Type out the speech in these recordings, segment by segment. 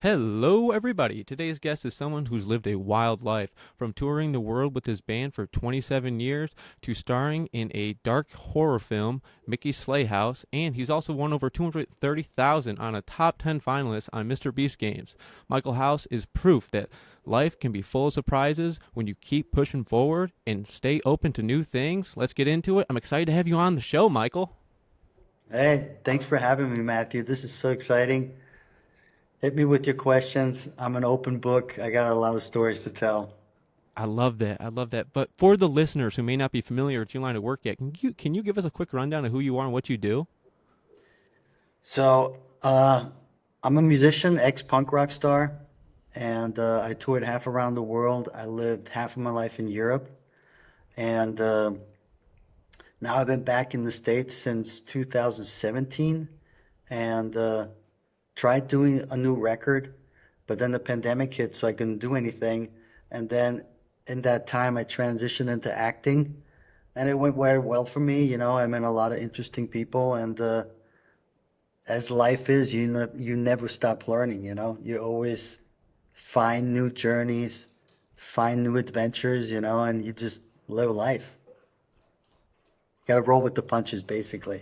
Hello, everybody. Today's guest is someone who's lived a wild life, from touring the world with his band for 27 years to starring in a dark horror film, Mickey's Slayhouse, and he's also won over 230,000 on a top 10 finalist on Mr. Beast games. Michael House is proof that life can be full of surprises when you keep pushing forward and stay open to new things. Let's get into it. I'm excited to have you on the show, Michael. Hey, thanks for having me, Matthew. This is so exciting. Hit me with your questions. I'm an open book. I got a lot of stories to tell. I love that. I love that. But for the listeners who may not be familiar with your line of work yet, can you give us a quick rundown of who you are and what you do? So, I'm a musician, ex-punk rock star, and I toured half around the world. I lived half of my life in Europe, and now I've been back in the States since 2017, and tried doing a new record, but then the pandemic hit, so I couldn't do anything. And then in that time, I transitioned into acting, and it went very well for me. I met a lot of interesting people, and as life is, you never stop learning. You always find new journeys, find new adventures. And you just live life. Got to roll with the punches, basically.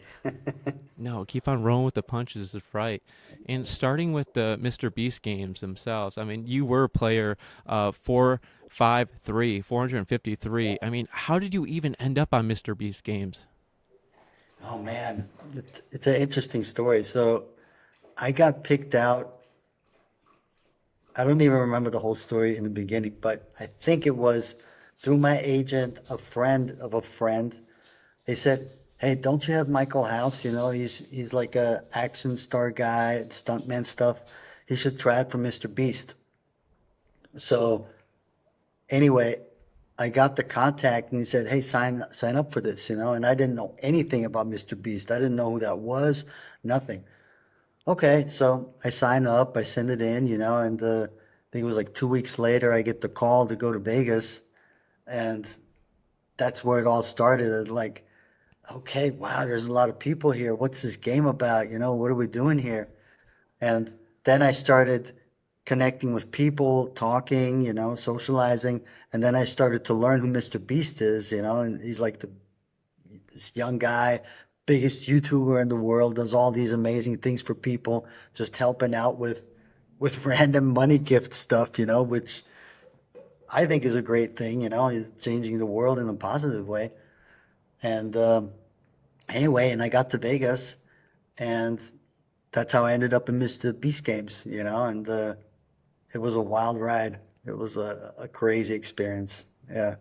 No, keep on rolling with the punches is right. And starting with the Mr. Beast games themselves, I mean, you were player 453, 453. I mean, how did you even end up on Mr. Beast games? Oh man, it's an interesting story. So I got picked out. I don't even remember the whole story in the beginning, but I think it was through my agent, a friend of a friend. They said, "Hey, don't you have Michael House? He's like a action star guy, stuntman stuff. He should try it for Mr. Beast." So anyway, I got the contact and he said, "Hey, sign up for this." And I didn't know anything about Mr. Beast. I didn't know who that was, nothing. Okay, so I sign up, I send it in, and I think it was like 2 weeks later, I get the call to go to Vegas, and that's where it all started. Like, okay, wow, there's a lot of people here. What's this game about? What are we doing here? And then I started connecting with people, talking, socializing, and then I started to learn who Mr. Beast is, and he's like this young guy, biggest YouTuber in the world, does all these amazing things for people, just helping out with random money gift stuff, which I think is a great thing. He's changing the world in a positive way. And anyway, and I got to Vegas, and that's how I ended up in Mr. Beast games, and it was a wild ride. It was a crazy experience. Yeah.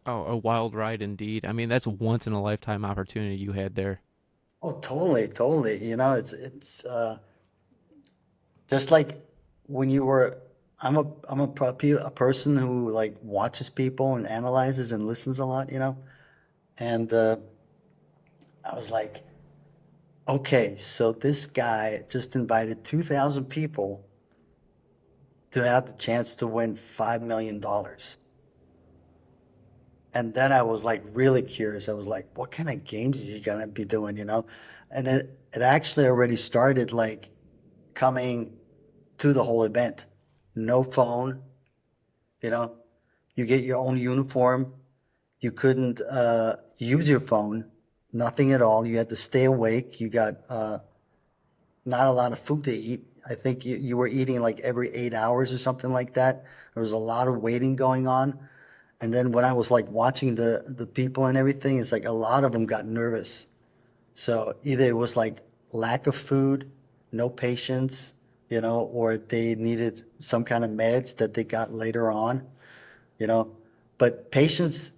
Oh, a wild ride indeed. I mean, that's a once in a lifetime opportunity you had there. Oh, totally, totally. It's just like when you were. I'm a person who like watches people and analyzes and listens a lot, and I was like, okay, so this guy just invited 2,000 people to have the chance to win $5 million. And then I was like really curious. I was like, what kind of games is he gonna be doing? And it actually already started like coming to the whole event. No phone, you know. You get your own uniform. You couldn't use your phone, nothing at all. You had to stay awake. You got not a lot of food to eat. I think you were eating like every 8 hours or something like that. There was a lot of waiting going on. And then when I was like watching the people and everything, it's like a lot of them got nervous. So either it was like lack of food, no patience, or they needed some kind of meds that they got later on, you know. But patience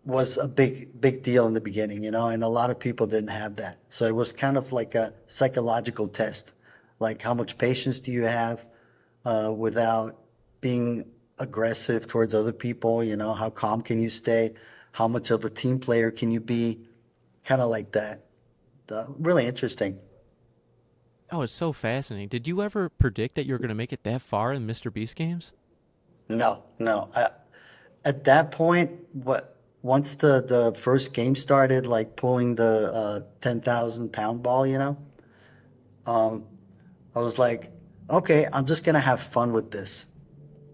was a big deal in the beginning, and a lot of people didn't have that. So it was kind of like a psychological test, like how much patience do you have without being aggressive towards other people, how calm can you stay, how much of a team player can you be, kind of like that. Really interesting. Oh, it's so fascinating. Did you ever predict that you were going to make it that far in Mr. Beast games? No, no. At that point, once the first game started, like pulling the 10,000 pound ball, um, I was like, okay, I'm just going to have fun with this.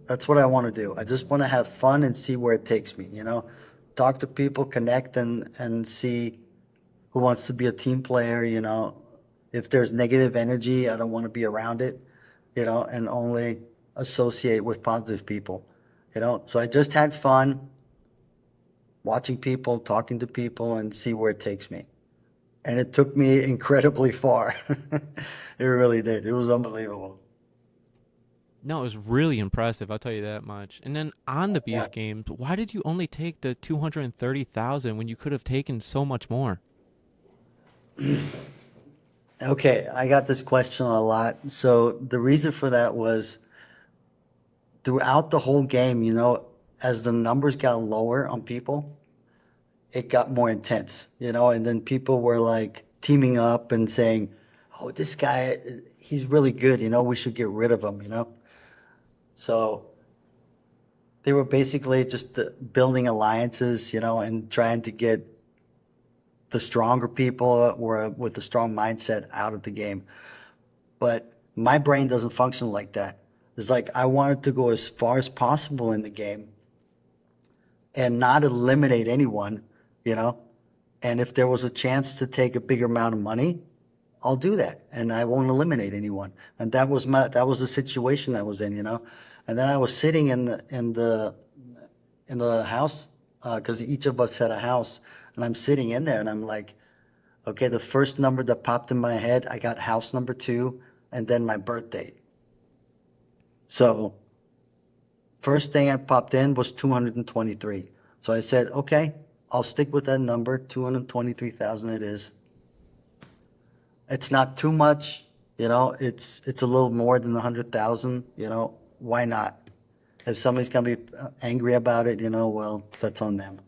That's what I want to do. I just want to have fun and see where it takes me, talk to people, connect, and see who wants to be a team player. If there's negative energy, I don't want to be around it, and only associate with positive people. So I just had fun watching people, talking to people, and see where it takes me. And it took me incredibly far. It really did. It was unbelievable. No, it was really impressive. I'll tell you that much. And then on the Yeah. Beast Games, why did you only take the 230,000 when you could have taken so much more? Okay, I got this question a lot. So the reason for that was throughout the whole game, as the numbers got lower on people, it got more intense, and then people were like teaming up and saying, "Oh, this guy, he's really good, we should get rid of him." So they were basically just building alliances, and trying to get the stronger people or with a strong mindset out of the game. But my brain doesn't function like that. It's like I wanted to go as far as possible in the game and not eliminate anyone. And if there was a chance to take a bigger amount of money, I'll do that, and I won't eliminate anyone. And that was the situation I was in. And then I was sitting in the house because each of us had a house, and I'm sitting in there, and I'm like, okay, the first number that popped in my head, I got house number 2, and then my birth date. So first thing I popped in was 223. So I said, okay, I'll stick with that number, 223,000 it is. It's not too much. It's a little more than 100,000. Why not? If somebody's gonna be angry about it, well, that's on them.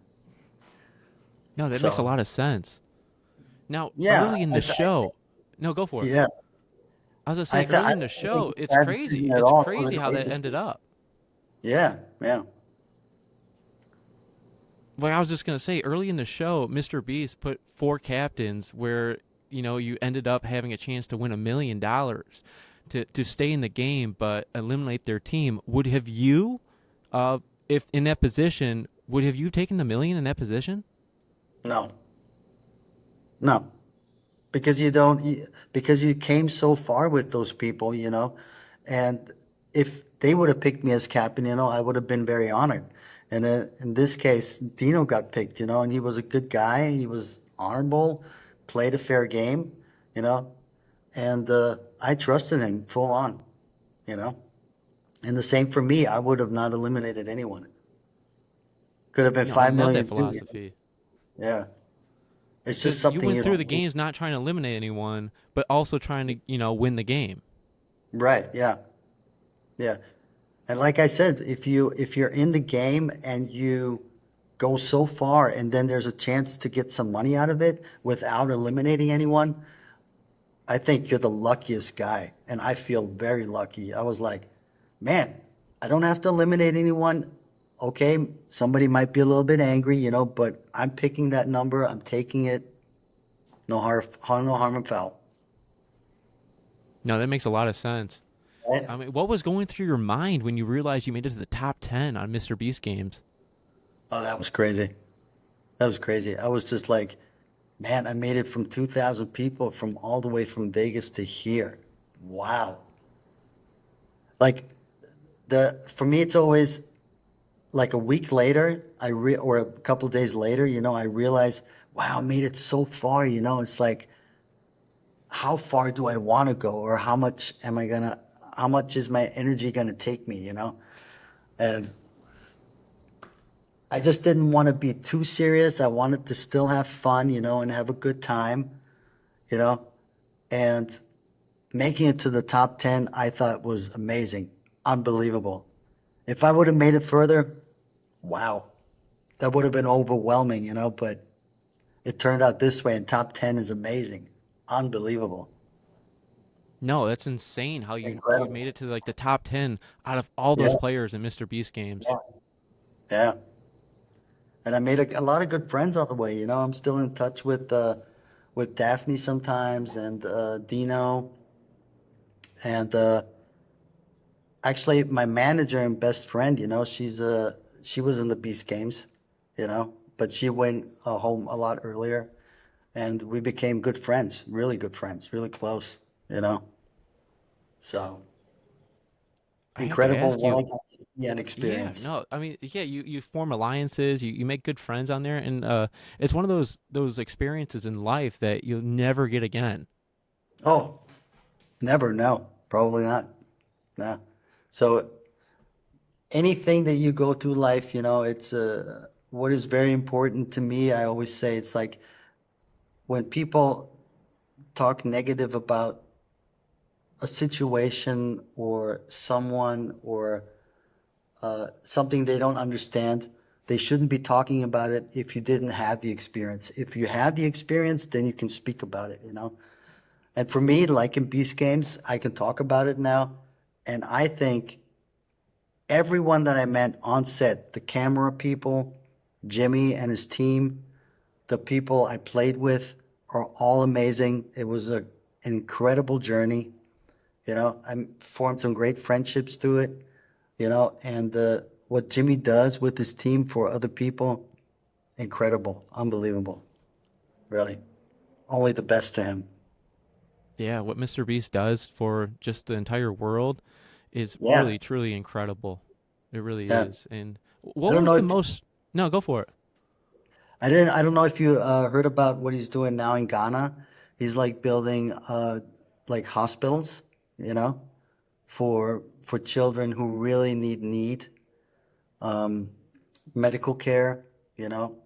No, that makes a So lot of sense. Now, yeah, early in the show, no, go for it. yeah. I was gonna say I early in the don't think show, it's a it's bad decision crazy. at It's all. It was a crazy how great that ended decision. up. Yeah, yeah, Like I was just gonna say, early in the show, Mr. Beast put 4 captains where you ended up having a chance to win $1 million to stay in the game, but eliminate their team. Would have you, if in that position, would have you taken the million in that position? no, no, because because you came so far with those people, and if they would have picked me as captain, I would have been very honored. And in this case, Dino got picked, and he was a good guy. He was honorable, played a fair game, and I trusted him full you know. And the same for me. I would have not eliminated anyone. Could have been No, I five love that million too. philosophy Yeah, it's just because you something went you through don't the do. games not trying to eliminate anyone, but also trying to win the game. Right? Yeah, yeah. And like I said, if you're in the game and you go so far, and then there's a chance to get some money out of it without eliminating anyone, I think you're the luckiest guy. And I feel very lucky. I was like, man, I don't have to eliminate anyone. Okay, somebody might be a little bit angry, but I'm picking that number. I'm taking it. No harm and foul. No, that makes a lot of sense. Right? I mean, what was going through your mind when you realized you made it to the top 10 on Mr. Beast games? Oh, that was crazy. That was crazy. I was just like, man, I made it from 2,000 people from all the way from Vegas to here. Wow. Like for me, it's always like a week later, or a couple of days later, I realize, wow, I made it so far. It's like, how far do I want to go, or how much is my energy gonna take me? And I just didn't want to be too serious. I wanted to still have fun, and have a good time, you know. And making it to the top 10, I thought was amazing, unbelievable. If I would have made it further, wow, that would have been overwhelming. But it turned out this way, and top 10 is amazing, unbelievable, No, that's insane how you made incredible. it to like the top 10 out of all those Yeah, players in Mr. Beast games. yeah, yeah. And I made a lot of good friends on the way. I'm still in touch with Daphne sometimes, and Dino, and actually my manager and best friend, she was in the Beast Games, but she went home a lot earlier, and we became good friends, really close, you know. So I have to incredible ask what you. I got to see and Yeah, experience. no, I mean, yeah, you form alliances, you make good friends on there, and it's one of those experiences in life that you'll never get again. Oh, never, no, probably not. No. So anything that you go through life, it's what is very important to me. I always say it's like when people talk negative about a situation or someone or something they don't understand, they shouldn't be talking about it if you didn't have the experience. If you have the experience, then you can speak about it. And for me, like in Beast Games, I can talk about it now. And I think everyone that I met on set, the camera people, Jimmy and his team, the people I played with are all amazing. It was an incredible journey. I formed some great friendships through it, and what Jimmy does with his team for other people, incredible, unbelievable, really. Only the best to him. Yeah, what Mr. Beast does for just the entire world is Yeah, really truly incredible. It really yeah. is. And I what don't was know the if most? No, go for it. I don't know if you heard about what he's doing now in Ghana. He's like building like hospitals, you know, for children who really need um, medical care, you know,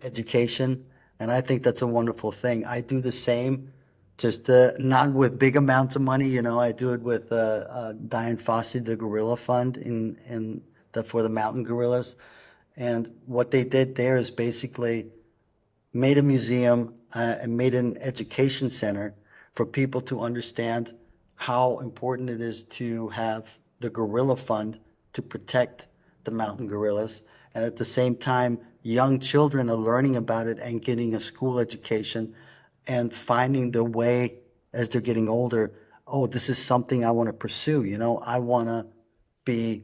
education, and I think that's a wonderful thing. I do the same, just not with big amounts of money. I do it with Diane Fossey, the Gorilla Fund, in the for the mountain gorillas. And what they did there is basically made a museum and made an education center for people to understand how important it is to have the gorilla fund to protect the mountain gorillas. And at the same time, young children are learning about it and getting a school education and finding their way as they're getting older. Oh, this is something I want to pursue. I want to be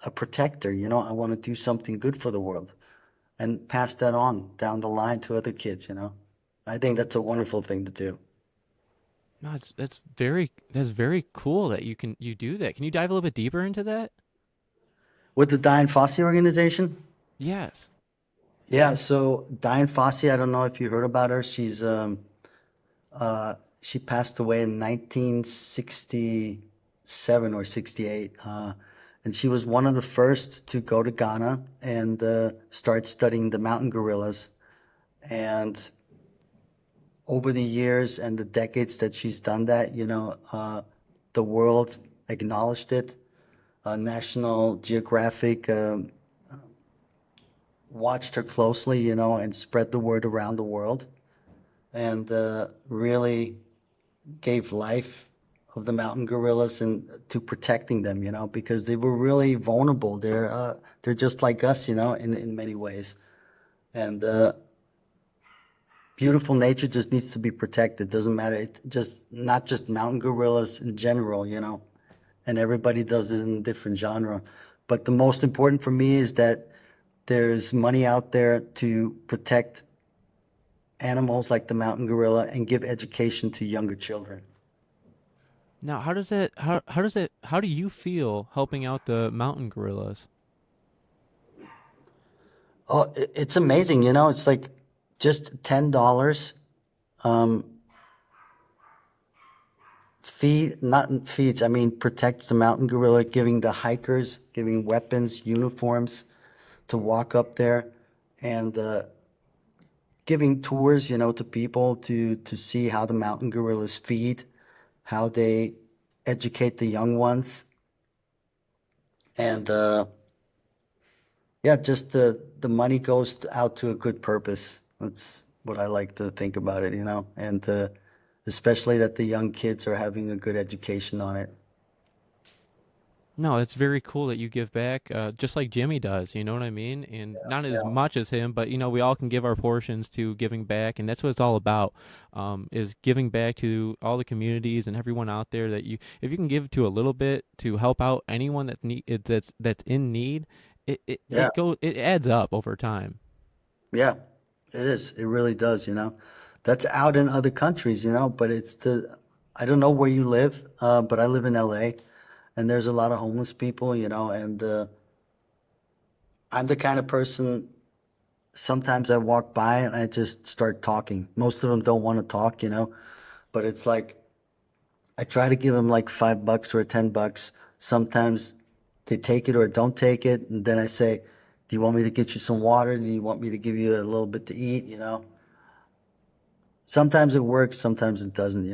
a protector. I want to do something good for the world and pass that on down the line to other kids. I think that's a wonderful thing to do. No, that's very cool that you do that. Can you dive a little bit deeper into that? With the Diane Fossey organization, Yes. yeah, so Diane Fossey, I don't know if you heard about her. She passed away in 1967 or 68. And she was one of the first to go to Ghana and start studying the mountain gorillas. And over the years and the decades that she's done that, the world acknowledged it. National Geographic watched her closely, and spread the word around the world, and really gave life of the mountain gorillas and to protecting them, because they were really vulnerable. They're just like us, in many ways, and beautiful nature just needs to be protected. Doesn't matter. It just not just mountain gorillas in general, and everybody does it in a different genre. But the most important for me is that there's money out there to protect animals like the mountain gorilla and give education to younger children. Now, how do you feel helping out the mountain gorillas? Oh, it's amazing, It's like just $10. Um, not feeds. I mean, protects the mountain gorilla, giving the hikers, giving weapons, uniforms to walk up there, and giving tours, to people to see how the mountain gorillas feed, how they educate the young ones, and yeah, just the money goes out to a good purpose. That's what I like to think about it, and especially that the young kids are having a good education on it. No, it's very cool that you give back, just like Jimmy does. You know what I mean? And not as Yeah. much as him, but we all can give our portions to giving back, and that's what it's all about. Is giving back to all the communities and everyone out there that if you can give to a little bit to help out anyone that's in need, Yeah. it adds up over time. Yeah. It is. It really does, That's out in other countries, but I don't know where you live, but I live in LA, and there's a lot of homeless people, and I'm the kind of person, sometimes I walk by and I just start talking. Most of them don't want to talk, but it's like I try to give them like $5 or $10. Sometimes they take it or don't take it, and then I say, "Do you want me to get you some water? Do you want me to give you a little bit to eat?" Sometimes it works, sometimes it doesn't.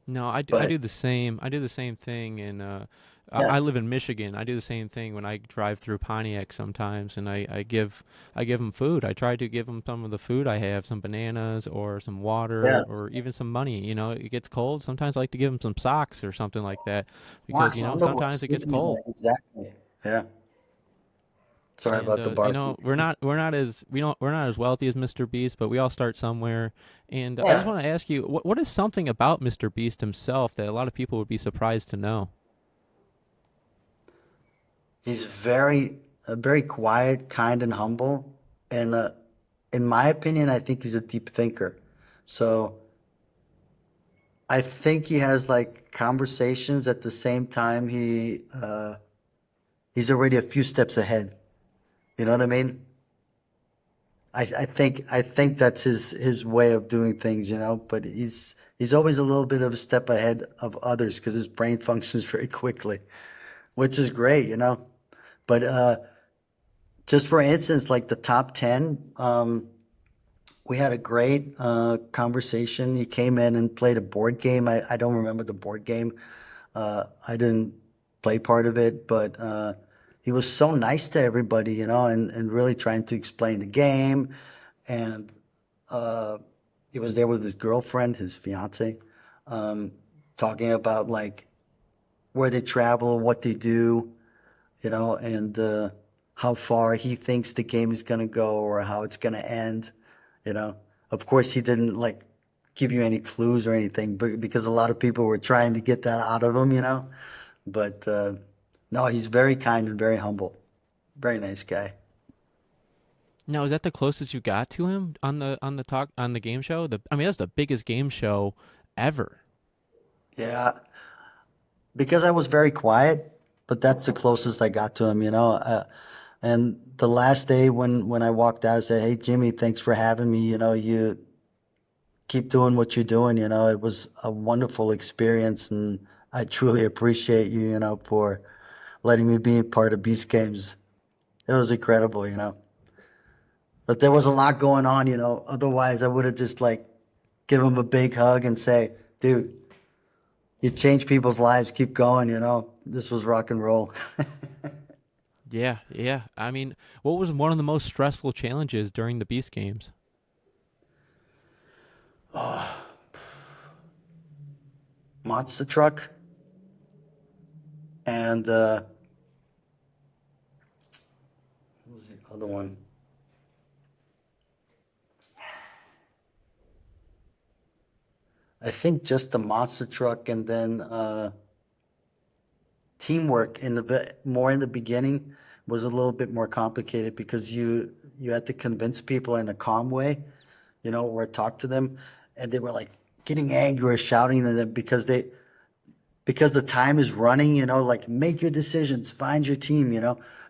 No, I But do the same. I do the same thing, and yeah, I live in Michigan. I do the same thing when I drive through Pontiac sometimes, and I give them food. I try to give them some of the food I have, some bananas or some yeah, water or even some money. It gets cold. Sometimes I like to give them some socks or something like that because lots of underwear. sometimes it gets Speaking of that, cold. exactly. Yeah. Sorry And about the barking. we're not as wealthy as Mr. Beast, but we all start somewhere. And I just Yeah, want to ask you, what is something about Mr. Beast himself that a lot of people would be surprised to know? he's very quiet, kind, and humble. And in my opinion, I think he's a deep thinker. So I think he has like conversations at the same time he's already a few steps ahead. You know what I mean? I think that's his way of doing things, but he's always a little bit of a step ahead of others because his brain functions very quickly, which is great. But just for instance, like the top 10, we had a great conversation. He came in and played a board game. I don't remember the board game. I didn't play part of it, but he was so nice to everybody, and really trying to explain the game. And uh, he was there with his girlfriend, his fiance, um, talking about like where they travel, what they do, and how far he thinks the game is going to go or how it's going to end. You know, of course, he didn't like give you any clues or anything, but because a lot of people were trying to get that out of him. But no, he's very kind and very humble. Very nice guy. Now, is that the closest you got to him on the game show? I mean, that's the biggest game show ever. Yeah, because I was very quiet, but that's the closest I got to him. And the last day when I walked out, I said, "Hey, Jimmy, thanks for having me. You keep doing what you're doing. It was a wonderful experience, and I truly appreciate you, for letting me be a part of Beast Games. It was incredible. But there was a lot going on. Otherwise, I would have just like give him a big hug and say, dude, you changed people's lives. Keep going. This was rock and roll. Yeah, yeah. I mean, what was one of the most stressful challenges during the Beast Games? Monster truck and what was the other one? I think just the monster truck and then teamwork more in the beginning was a little bit more complicated because you had to convince people in a calm way, or talk to them, and they were like getting angry or shouting at them because the time is running, like make your decisions, find your team.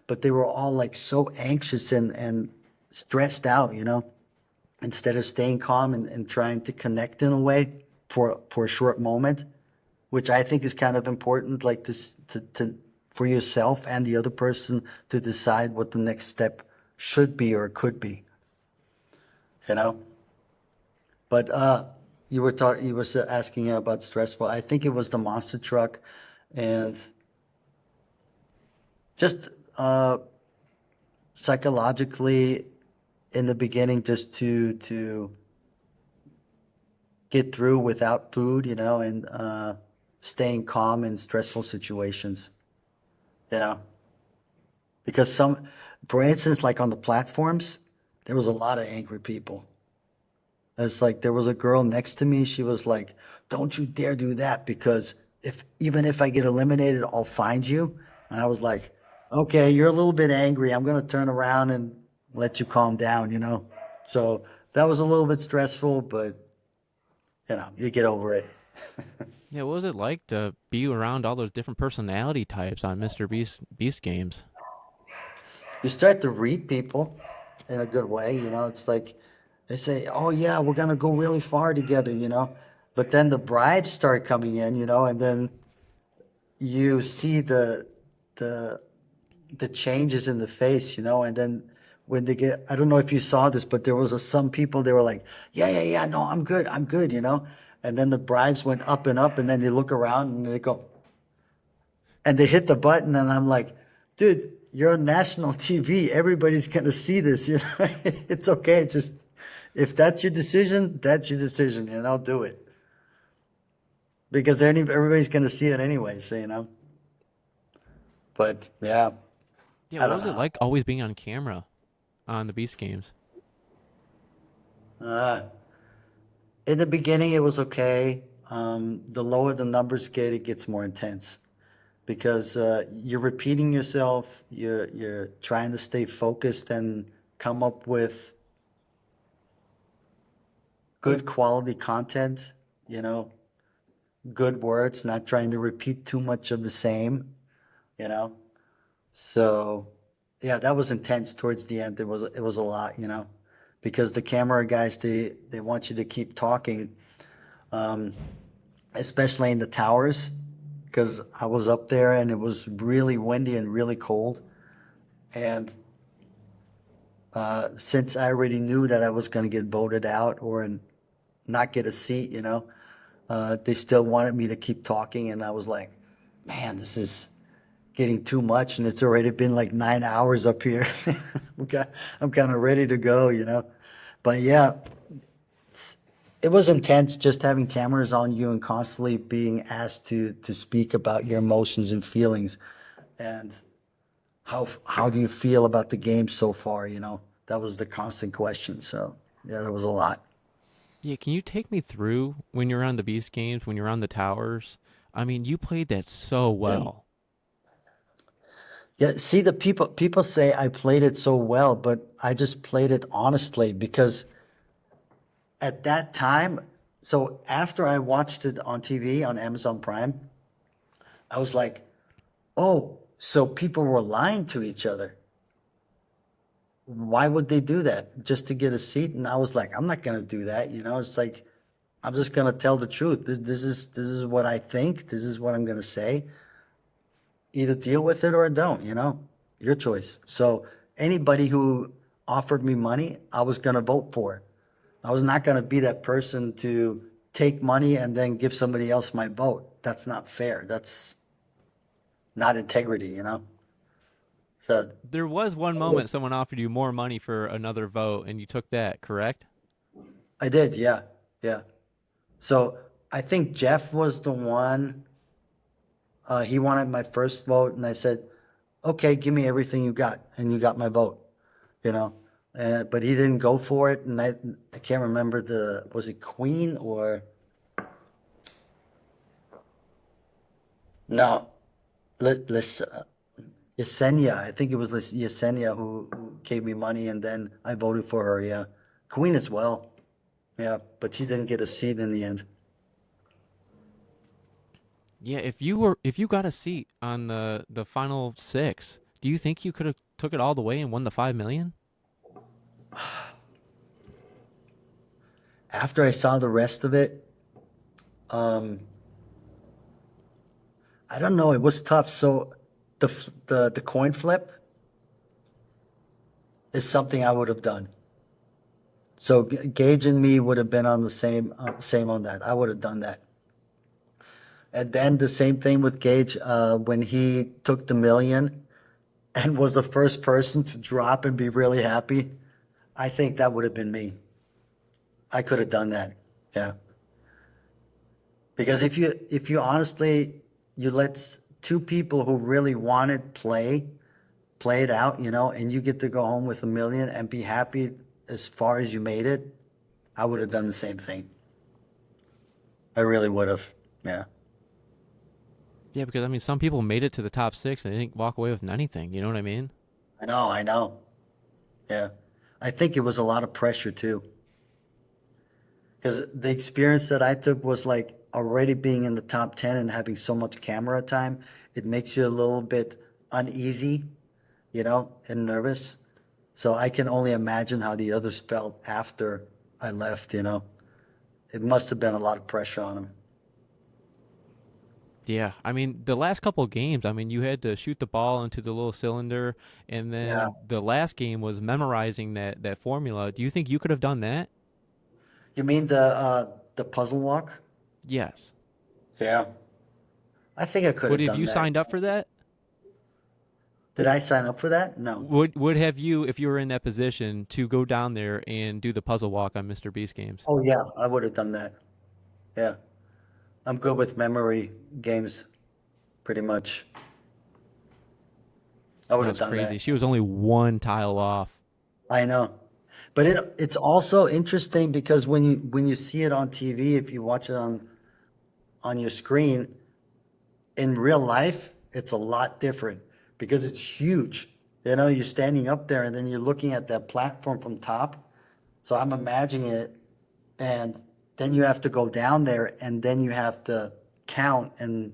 But they were all like so anxious and stressed out. Instead of staying calm and trying to connect in a way for a short moment, which I think is kind of important, like this to for yourself and the other person to decide what the next step should be or could be, you know. But you were asking about stressful. I think it was the monster truck, and just psychologically in the beginning, just to get through without food, and staying calm in stressful situations, you know? Because for instance, like on the platforms, there was a lot of angry people. It's like there was a girl next to me. She was like, "Don't you dare do that because even if I get eliminated, I'll find you." And I was like, "Okay, you're a little bit angry. I'm gonna turn around and let you calm down, you know." So that was a little bit stressful, but you get over it. Yeah, what was it like to be around all those different personality types on Mr. Beast games? You start to read people in a good way, It's like they say, "Oh yeah, we're gonna go really far together." But then the bribes start coming in, and then you see the the changes in the face, and then when they get, I don't know if you saw this, but there was some people, they were like, "Yeah, yeah, yeah, no, I'm good," and then the bribes went up and up, and then they look around and they go, and they hit the button, and I'm like, "Dude, you're on national TV. Everybody's gonna see this. It's okay. Just if that's your decision, that's your decision, and I'll do it because everybody's gonna see it anyway. So. But yeah, Yeah, I what don't was it know. like always being on camera on the Beast games? Uh, in the beginning, it was okay. The lower the numbers get, it gets more intense because you're repeating yourself. You're trying to stay focused and come up with good quality content. You know, good words, not trying to repeat too much of the same. You know, so yeah, that was intense towards the end. It was a lot. Because the camera guys they want you to keep talking. Um, Especially in the towers, because I was up there and it was really windy and really cold. And since I already knew that I was going to get voted out or not get a seat, they still wanted me to keep talking. And I was like, man, this is getting too much. And it's already been like 9 hours up here. I'm kind of ready to go. But yeah, it was intense just having cameras on you and constantly being asked to speak about your emotions and feelings and how do you feel about the game so far, that was the constant question. So yeah, that was a lot. Yeah, can you take me through when you're on the Beast games, when you're on the towers? I mean, you played that so well. Yeah, see, the people say I played it so well, but I just played it honestly because at that time, so after I watched it on TV on Amazon Prime, I was like, oh, so people were lying to each other. Why would they do that? Just to get a seat? And I was like, I'm not gonna do that. It's like I'm just gonna tell the truth. This is what I think. This is what I'm gonna say. Either deal with it or don't. Your choice. So anybody who offered me money, I was gonna vote for. I was not gonna be that person to take money and then give somebody else my vote. That's not fair. That's not integrity. So There was one moment someone offered you more money for another vote, and you took that, correct? I did, yeah, yeah. So I think Jeff was the one. He wanted my first vote, and I said, "Okay, give me everything you got," and you got my vote. You know, but he didn't go for it, and I can't remember was it Queen or no, Yesenia. I think it was Yesenia who gave me money, and then I voted for her. Yeah, Queen as well. Yeah, but she didn't get a seat in the end. Yeah, if you got a seat on the final six, do you think you could have took it all the way and won the 5 million? After I saw the rest of it, um, I don't know. It was tough. So the coin flip is something I would have done. So Gage and me would have been on the same on that. I would have done that. And then the same thing with Gage when he took the million and was the first person to drop and be really happy. I think that would have been me. I could have done that. Yeah. Because if you honestly you let two people who really wanted play it out, and you get to go home with 1 million and be happy as far as you made it, I would have done the same thing. I really would have. Yeah. Yeah, because I mean, some people made it to the top six and they didn't walk away with anything. You know what I mean? I know, I know. Yeah. I think it was a lot of pressure too. Because the experience that I took was like already being in the top 10 and having so much camera time, it makes you a little bit uneasy, and nervous. So I can only imagine how the others felt after I left. It must have been a lot of pressure on them. Yeah, I mean, the last couple of games, I mean, you had to shoot the ball into the little cylinder, and Yeah. then the last game was memorizing that formula. Do you think you could have done that? You mean the puzzle walk? Yes. Yeah. I think I could Would have have done you that. signed up for that? Did I sign up for that? No. Would have you, if you were in that position, to go down there and do the puzzle walk on Mr. Beast games? Oh yeah, I would have done that. Yeah. I'm good with memory games, pretty much. I would That have was done crazy. that. She was only one tile off. I know. But it's also interesting because when you see it on TV, if you watch it on your screen, in real life, it's a lot different because it's huge. You're standing up there and then you're looking at that platform from top. So I'm imagining it, and then you have to go down there and then you have to count and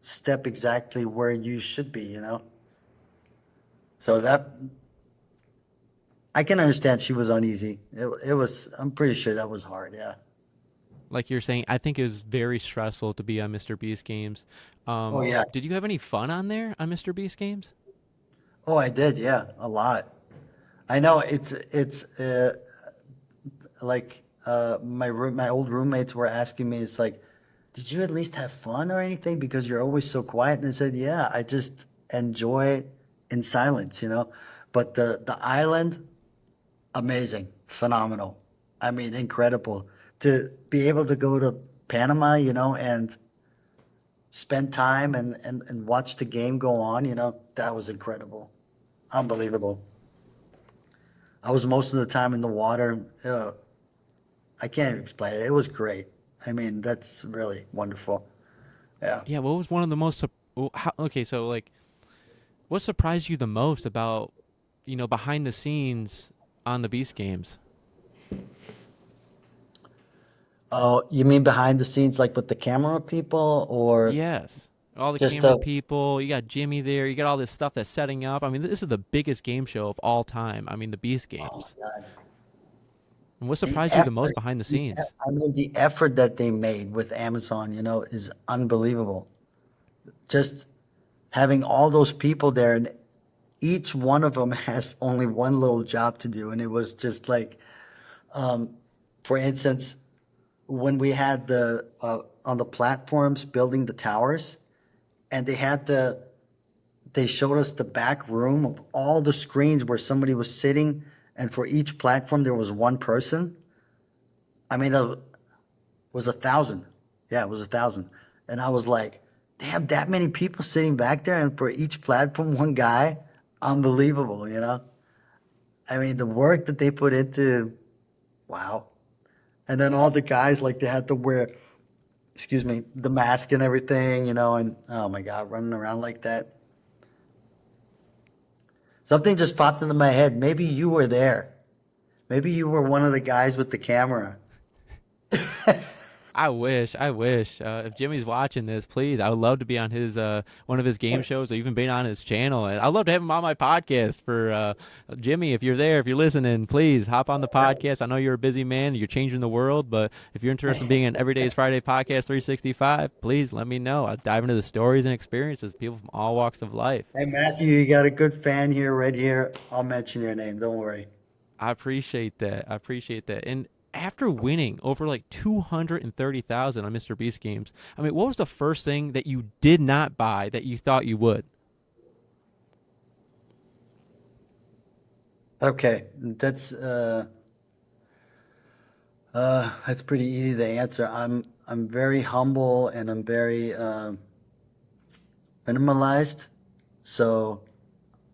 step exactly where you should be. So that I can understand she was uneasy. It was, I'm pretty sure that was hard. Yeah. Like you're saying, I think it was very stressful to be on Mr. Beast games. Oh yeah. Did you have any fun on there on Mr. Beast games? Oh, I did. Yeah, a lot. I know it's like my old roommates were asking me. It's like, did you at least have fun or anything? Because you're always so quiet. And I said, yeah, I just enjoy in silence. But the island, amazing, phenomenal. I mean, incredible to be able to go to Panama, and spend time and watch the game go on. That was incredible, unbelievable. I was most of the time in the water. I can't even explain it. It was great. I mean, that's really wonderful. Yeah. Yeah, what was one of the most okay, so like what surprised you the most about, behind the scenes on the Beast games? Oh, you mean behind the scenes, like with the camera people, or Yes. All the just camera people, you got Jimmy there, you got all this stuff that's setting up. I mean, this is the biggest game show of all time. I mean, the Beast oh games. my God, And what the surprised you the most effort. behind the scenes? I mean, the effort that they made with Amazon, is unbelievable. Just having all those people there, and each one of them has only one little job to do, and it was just like, for instance, when we had the on the platforms building the towers, and they showed us the back room of all the screens where somebody was sitting, and for each platform there was one person. I mean, it was 1,000. Yeah, it was 1,000. And I was like, they have that many people sitting back there, and for each platform, one guy. Unbelievable. I mean, the work that they put into, wow. And then all the guys, like, they had to wear, excuse me, the mask and everything, and oh my God, running around like that. Something just popped into my head. Maybe you were there. Maybe you were one of the guys with the camera. I wish, I wish. If Jimmy's watching this, please, I would love to be on his one of his game shows, or even being on his channel. And I'd love to have him on my podcast. For Jimmy, if you're there, if you're listening, please hop on the podcast. I know you're a busy man, you're changing the world, but if you're interested in being an Everyday's Friday Podcast 365, please let me know. I'll dive into the stories and experiences of people from all walks of life. Hey, Matthew, you got a good fan here, right here. I'll mention your name. Don't worry. I appreciate that. I appreciate that. And after winning over like 230,000 on Mr. Beast games, I mean, what was the first thing that you did not buy that you thought you would? Okay, that's pretty easy to answer. I'm very humble and I'm very minimalized. So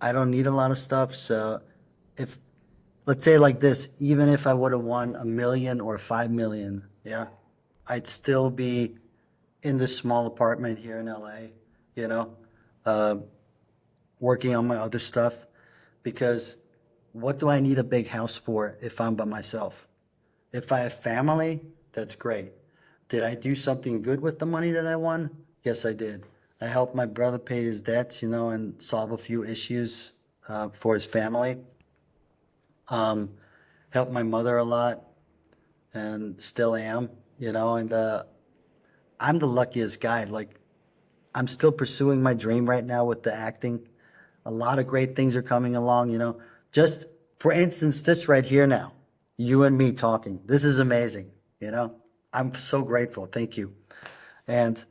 I don't need a lot of stuff. So if let's say like this, even if I would have won 1 million or 5 million, yeah, I'd still be in this small apartment here in LA, you know, uh, working on my other stuff because what do I need a big house for if I'm by myself? If I have family, that's great. Did I do something good with the money that I won? Yes, I did. I helped my brother pay his debts, and solve a few issues for his family. Um, Helped my mother a lot and still am, and I'm the luckiest guy. Like, I'm still pursuing my dream right now with the acting. A lot of great things are coming along. Just for instance, this right here now, you and me talking. This is amazing, you know. I'm so grateful. Thank you. And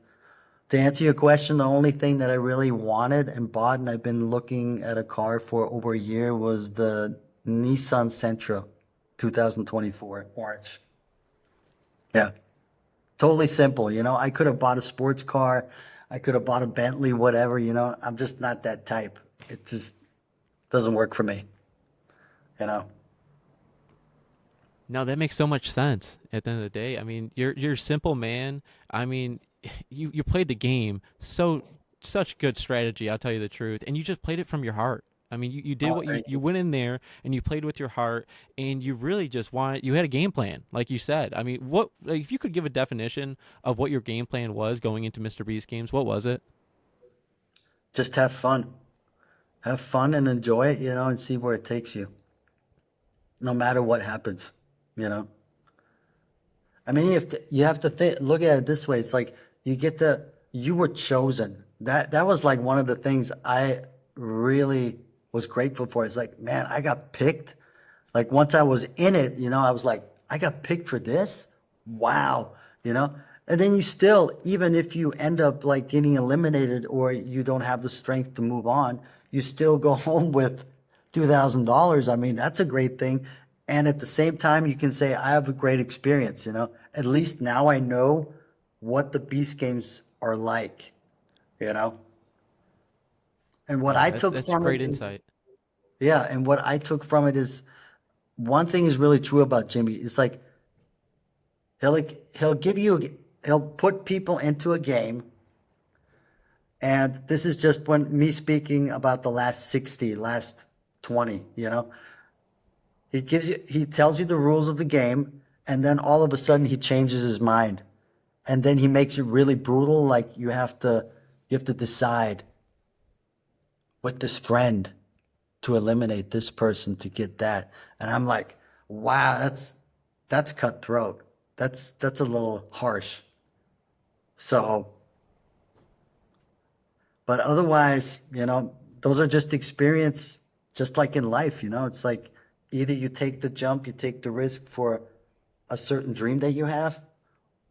to answer your question, the only thing that I really wanted and bought, and I've been looking at a car for over a year, was the Nissan Sentra 2024 orange. Yeah. Totally simple. I could have bought a sports car. I could have bought a Bentley, whatever. I'm just not that type. It just doesn't work for me, you know. No, that makes so much sense. At the end of the day, I mean, you're a simple man. I mean, you played the game such good strategy. I'll tell you the truth, and you just played it from your heart. I mean, you did Oh, what you thank you you. went in there and you played with your heart, and you really just wanted. You had a game plan, like you said. I mean, what like, if you could give a definition of what your game plan was going into Mr. Beast games? What was it? Just have fun. Have fun and enjoy it, and see where it takes you, no matter what happens, you know. I mean, you have to look at it this way. It's like you were chosen. That was like one of the things I really was grateful for. It's like, man, I got picked. Like once I was in it, I was like, I got picked for this. Wow, you know. And then you still, even if you end up like getting eliminated or you don't have the strength to move on, you still go home with $2,000. I mean, that's a great thing. And at the same time, you can say, I have a great experience. At least now I know what the Beast Games are like, you know? And what No, I that's took that's from it great is, insight. yeah, and what I took from it is one thing is really true about Jimmy. It's like he'll he'll give you he'll put people into a game, and this is just when me speaking about the last 60, last 20. He tells you the rules of the game, and then all of a sudden he changes his mind, and then he makes it really brutal. Like you have to decide with this friend to eliminate this person to get that, and I'm like, wow, that's cutthroat. That's a little harsh. So, but otherwise, those are just experience, just like in life. It's like either you take the jump, you take the risk for a certain dream that you have,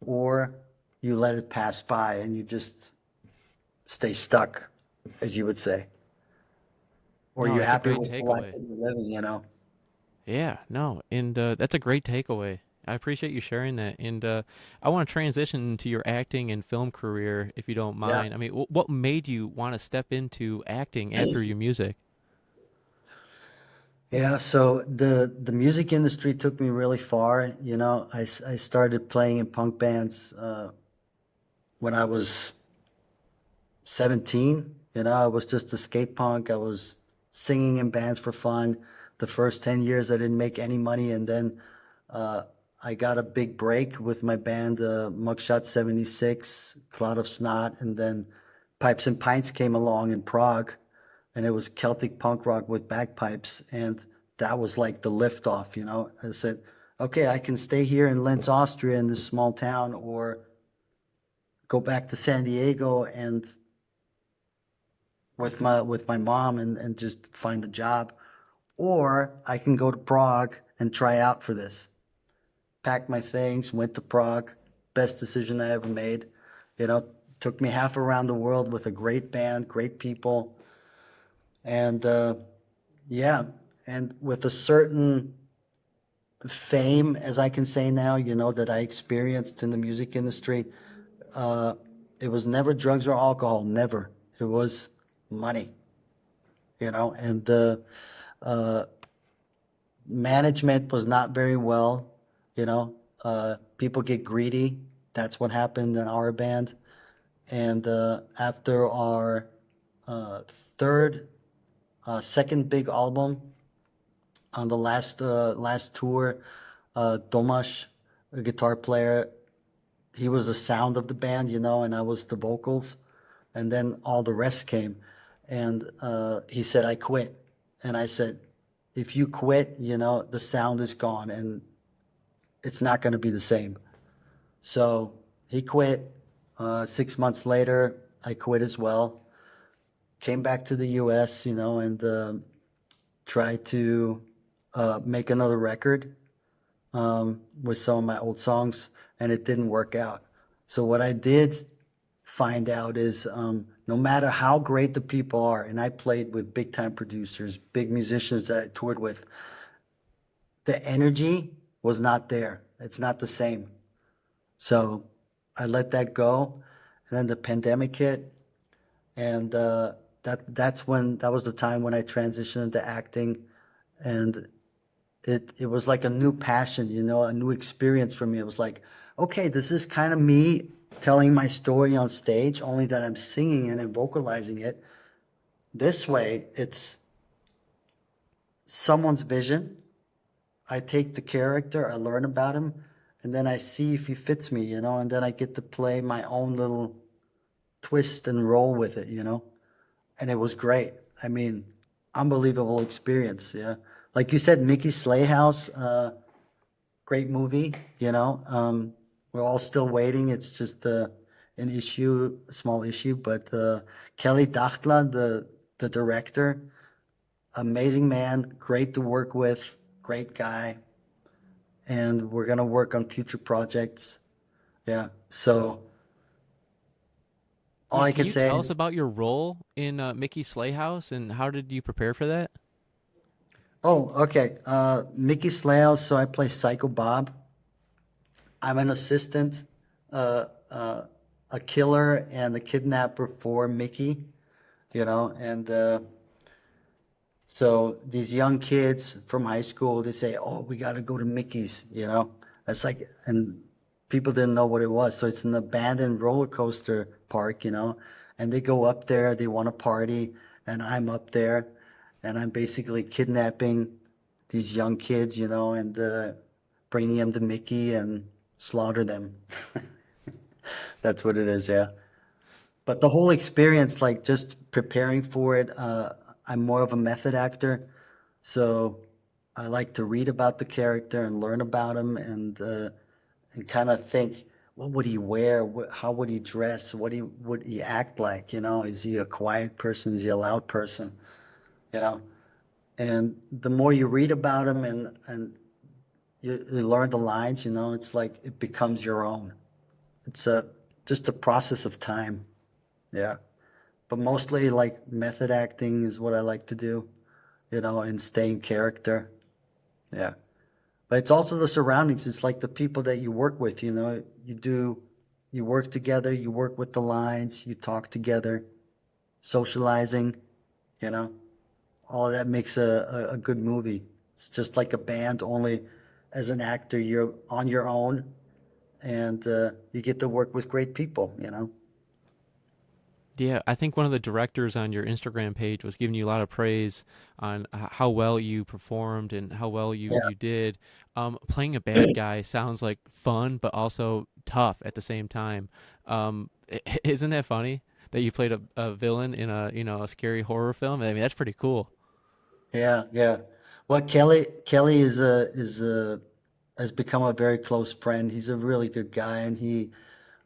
or you let it pass by and you just stay stuck, as you would say. Or No, you're that's a happy great with the life takeaway. that you're living. Yeah, no, and that's a great takeaway. I appreciate you sharing that, and I want to transition to your acting and film career, if you don't Yeah. mind. I mean, what made you want to step into acting after your music? Yeah, so the music industry took me really far. I started playing in punk bands when I was 17. I was just a skate punk. I was singing in bands for fun. The first 10 years, I didn't make any money. And then uh, I got a big break with my band, Mugshot 76, Cloud of Snot. And then Pipes and Pints came along in Prague. And it was Celtic punk rock with bagpipes. And that was like the liftoff. I said, okay, I can stay here in Linz, Austria, in this small town, or go back to San Diego and with my mom and just find a job, or I can go to Prague and try out for this. Packed my things, went to Prague. Best decision I ever made. Took me half around the world with a great band, great people, and yeah, and with a certain fame, as I can say now, that I experienced in the music industry, uh, it was never drugs or alcohol, never. It was money, and the uh, management was not very well, people get greedy. That's what happened in our band. And after our third, second big album, on the last tour, Tomasz, a guitar player, he was the sound of the band, and I was the vocals, and then all the rest came, and he said, "I quit," and I said, "If you quit, the sound is gone, and it's not going to be the same." So he quit. 6 months later, I quit as well. Came back to the U.S., and tried to make another record with some of my old songs, and it didn't work out. So what I did find out is no matter how great the people are, and I played with big time producers, big musicians that I toured with, the energy was not there. It's not the same. So I let that go, and then the pandemic hit, and that was the time when I transitioned into acting, and it was like a new passion, a new experience for me. It was like, okay, this is kind of me telling my story on stage, only that I'm singing it and vocalizing it. This way, it's someone's vision. I take the character, I learn about him, and then I see if he fits me, and then I get to play my own little twist and roll with it, and it was great. I mean, unbelievable experience, yeah. Like you said, Mickey Slayhouse, great movie, we're all still waiting. It's just an issue, a small issue, but Kelly Dachtla, the director, amazing man, great to work with, great guy, and we're gonna work on future projects. Yeah. So all Yeah, I can can you say tell us is, about your role in Mickey Slayhouse and how did you prepare for that? oh, okay. Mickey Slayhouse. So I play Psycho Bob. I'm an assistant, uh, uh, a killer and a kidnapper for Mickey, and so these young kids from high school, they say, "Oh, we got to go to Mickey's," It's like, and people didn't know what it was. So it's an abandoned roller coaster park, and they go up there, they want to party, and I'm up there, and I'm basically kidnapping these young kids, and bringing them to Mickey and slaughter them. That's what it is, yeah. But the whole experience, like just preparing for it, I'm more of a method actor. So I like to read about the character and learn about him and kind of think, what would he wear? How would he dress? Would he act like? Is he a quiet person? Is he a loud person? You know, and the more you read about him and you learn the lines, it's like it becomes your own. It's just a process of time. Yeah. But mostly like method acting is what I like to do, and stay in character. Yeah. But it's also the surroundings. It's like the people that you work with, you work together, you work with the lines, you talk together, socializing, you know, all of that makes a good movie. It's just like a band, only as an actor, you're on your own and you get to work with great people. Yeah, I think one of the directors on your Instagram page was giving you a lot of praise on how well you performed and how well you Yeah. you did. Playing a bad guy sounds like fun, but also tough at the same time. Isn't that funny that you played a villain in a scary horror film? I mean, that's pretty cool. Yeah, yeah. Well, Kelly is has become a very close friend. He's a really good guy, and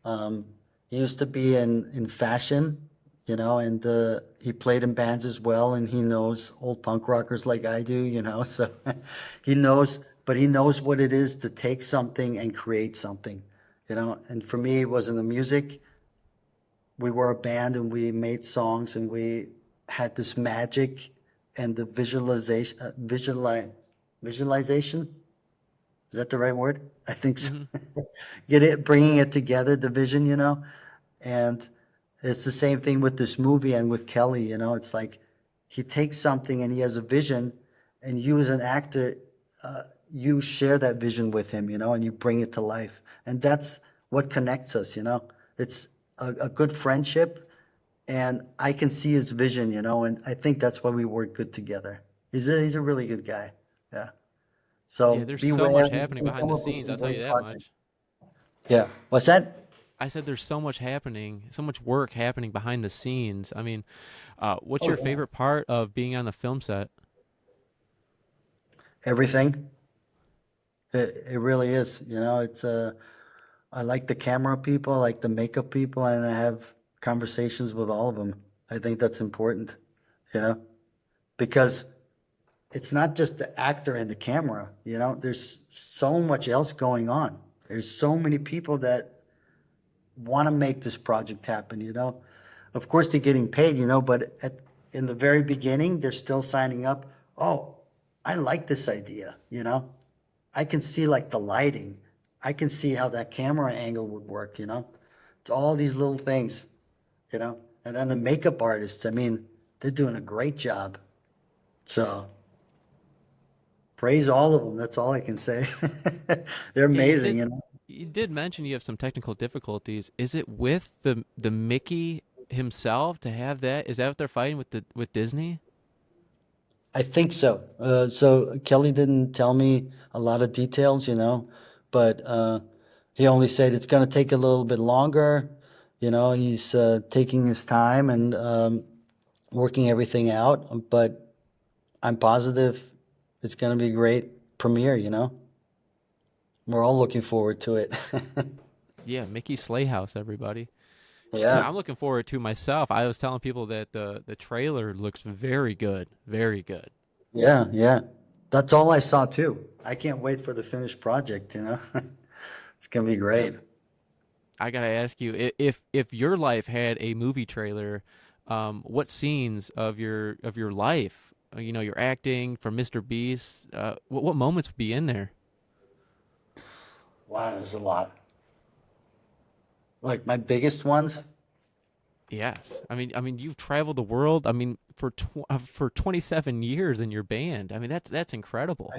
um, he used to be in fashion, and he played in bands as well, and he knows old punk rockers like I do, So he knows, but he knows what it is to take something and create something, And for me, it wasn't the music. We were a band and we made songs and we had this magic and the visualization, visualization. Is that the right word? I think so. Hmm. Bringing it together, the vision, and it's the same thing with this movie and with Kelly, it's like he takes something and he has a vision, and you as an actor, you share that vision with him, and you bring it to life. And that's what connects us. It's a good friendship, and I can see his vision, and I think that's why we work good together. He's a really good guy. Yeah. Yeah, So there's so beware, much we happening can behind come the up with scenes. some I'll tell you great that projects. much. Yeah. What's that? I said there's so much happening, so much work happening behind the scenes. I mean, what's Oh, your yeah. favorite part of being on the film set? Everything. It really is. I like the camera people, I like the makeup people, and I have conversations with all of them. I think that's important, you know, because it's not just the actor and the camera, there's so much else going on. There's so many people that want to make this project happen. Of course, they're getting paid, but in the very beginning, they're still signing up. Oh, I like this idea. I can see like the lighting. I can see how that camera angle would work. It's all these little things. And then the makeup artists, I mean, they're doing a great job. So praise all of them. That's all I can say. They're Yeah, you amazing, did. you know. You did mention you have some technical difficulties. Is it with the Mickey himself to have that? Is that what they're fighting with Disney? I think so. So Kelly didn't tell me a lot of details, but he only said it's going to take a little bit longer. He's taking his time and working everything out, but I'm positive it's going to be a great premiere. We're all looking forward to it. Yeah, Mickey Slayhouse, everybody. And Yeah, I'm looking forward to myself. I was telling people that the trailer looks very good, very good. yeah, yeah. That's all I saw too. I can't wait for the finished project. It's going to be great. I gotta ask you, if your life had a movie trailer, what scenes of your life, your acting from Mr. Beast, what moments would be in there? Wow, there's a lot. Like my biggest ones, Yes, I mean, you've traveled the world. I mean, for 27 years in your band. I mean, that's incredible.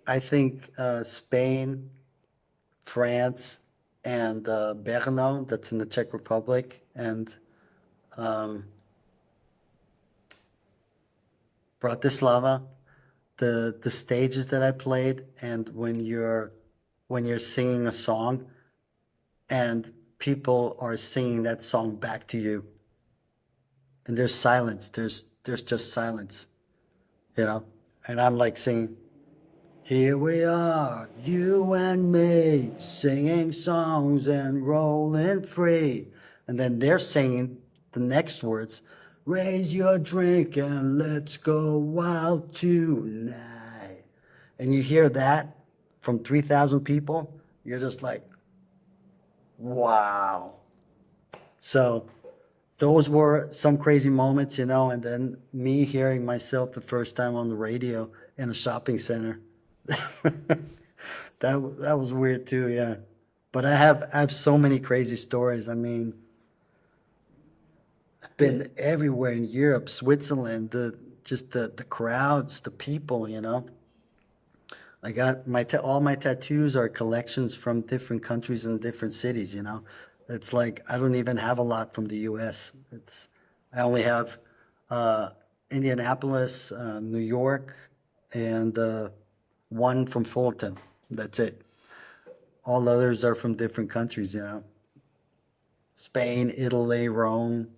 I think Spain, France, and Brno, that's in the Czech Republic, and um, Bratislava, the stages that I played, and when you're singing a song and people are singing that song back to you, and there's silence, there's just silence, you know, and I'm like singing. Here we are, you and me, singing songs and rolling free. And then they're singing the next words, raise your drink and let's go wild tonight. And you hear that from 3,000 people, you're just like, wow. So those were some crazy moments, and then me hearing myself the first time on the radio in a shopping center. That was weird too, yeah. But I have so many crazy stories. I mean, I've been everywhere in Europe, Switzerland, the crowds, the people. I got all my tattoos are collections from different countries and different cities. It's like I don't even have a lot from the US. I only have uh, Indianapolis, New York, and one from Fulton. That's it. All others are from different countries. Spain, Italy, Rome.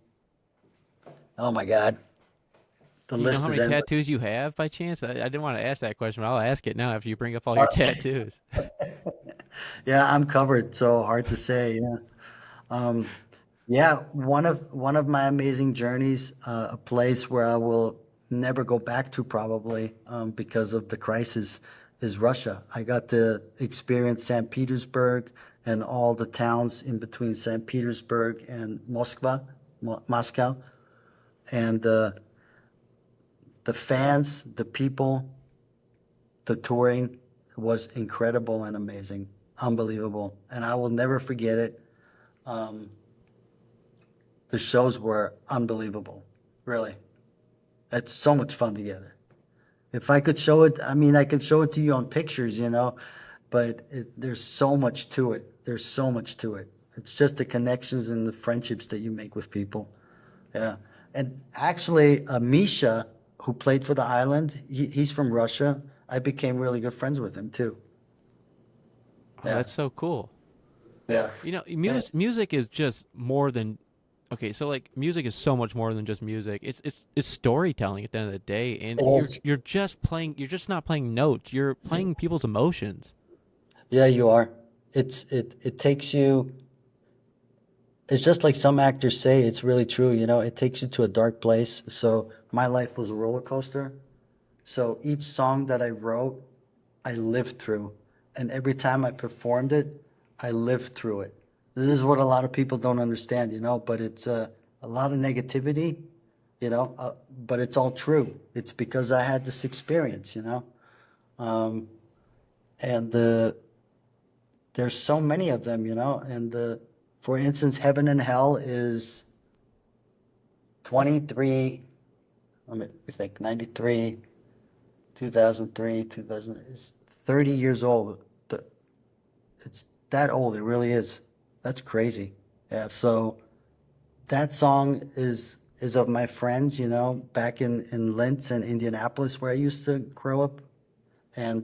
Oh my God, the Do you know list how is many endless. tattoos you have by chance? I didn't want to ask that question, but I'll ask it now after you bring up all your tattoos. Yeah, I'm covered, so hard to say. Yeah. Um, yeah, one of my amazing journeys, a place where I will never go back to probably because of the crisis, is Russia. I got to experience St. Petersburg and all the towns in between St. Petersburg and Moscow, and the fans, the people, the touring. was incredible and amazing, unbelievable, and I will never forget it. Um, the shows were unbelievable, really. It's so much fun together. If I could show it, I mean, I could show it to you on pictures, but there's so much to it. There's so much to it. It's just the connections and the friendships that you make with people. Yeah. And actually, Misha, who played for the island, he's from Russia. I became really good friends with him too. Oh, Yeah. that's so cool. Yeah. You know, Yeah. music is just more than okay. So like, music is so much more than just music. It's storytelling at the end of the day, and It you're is. you're just playing. You're just not playing notes. You're playing people's emotions. Yeah, you are. It takes you. It's just like some actors say. It's really true. It takes you to a dark place. So my life was a roller coaster. So each song that I wrote, I lived through. And every time I performed it, I lived through it. This is what a lot of people don't understand, but it's a lot of negativity, but it's all true. It's because I had this experience. Um, and there's so many of them. And for instance, Heaven and Hell is 23, let me think, 93, 2003, 2000, is 30 years old. It's that old. It really is. That's crazy. Yeah. So that song is of my friends, back in Lintz and Indianapolis where I used to grow up, and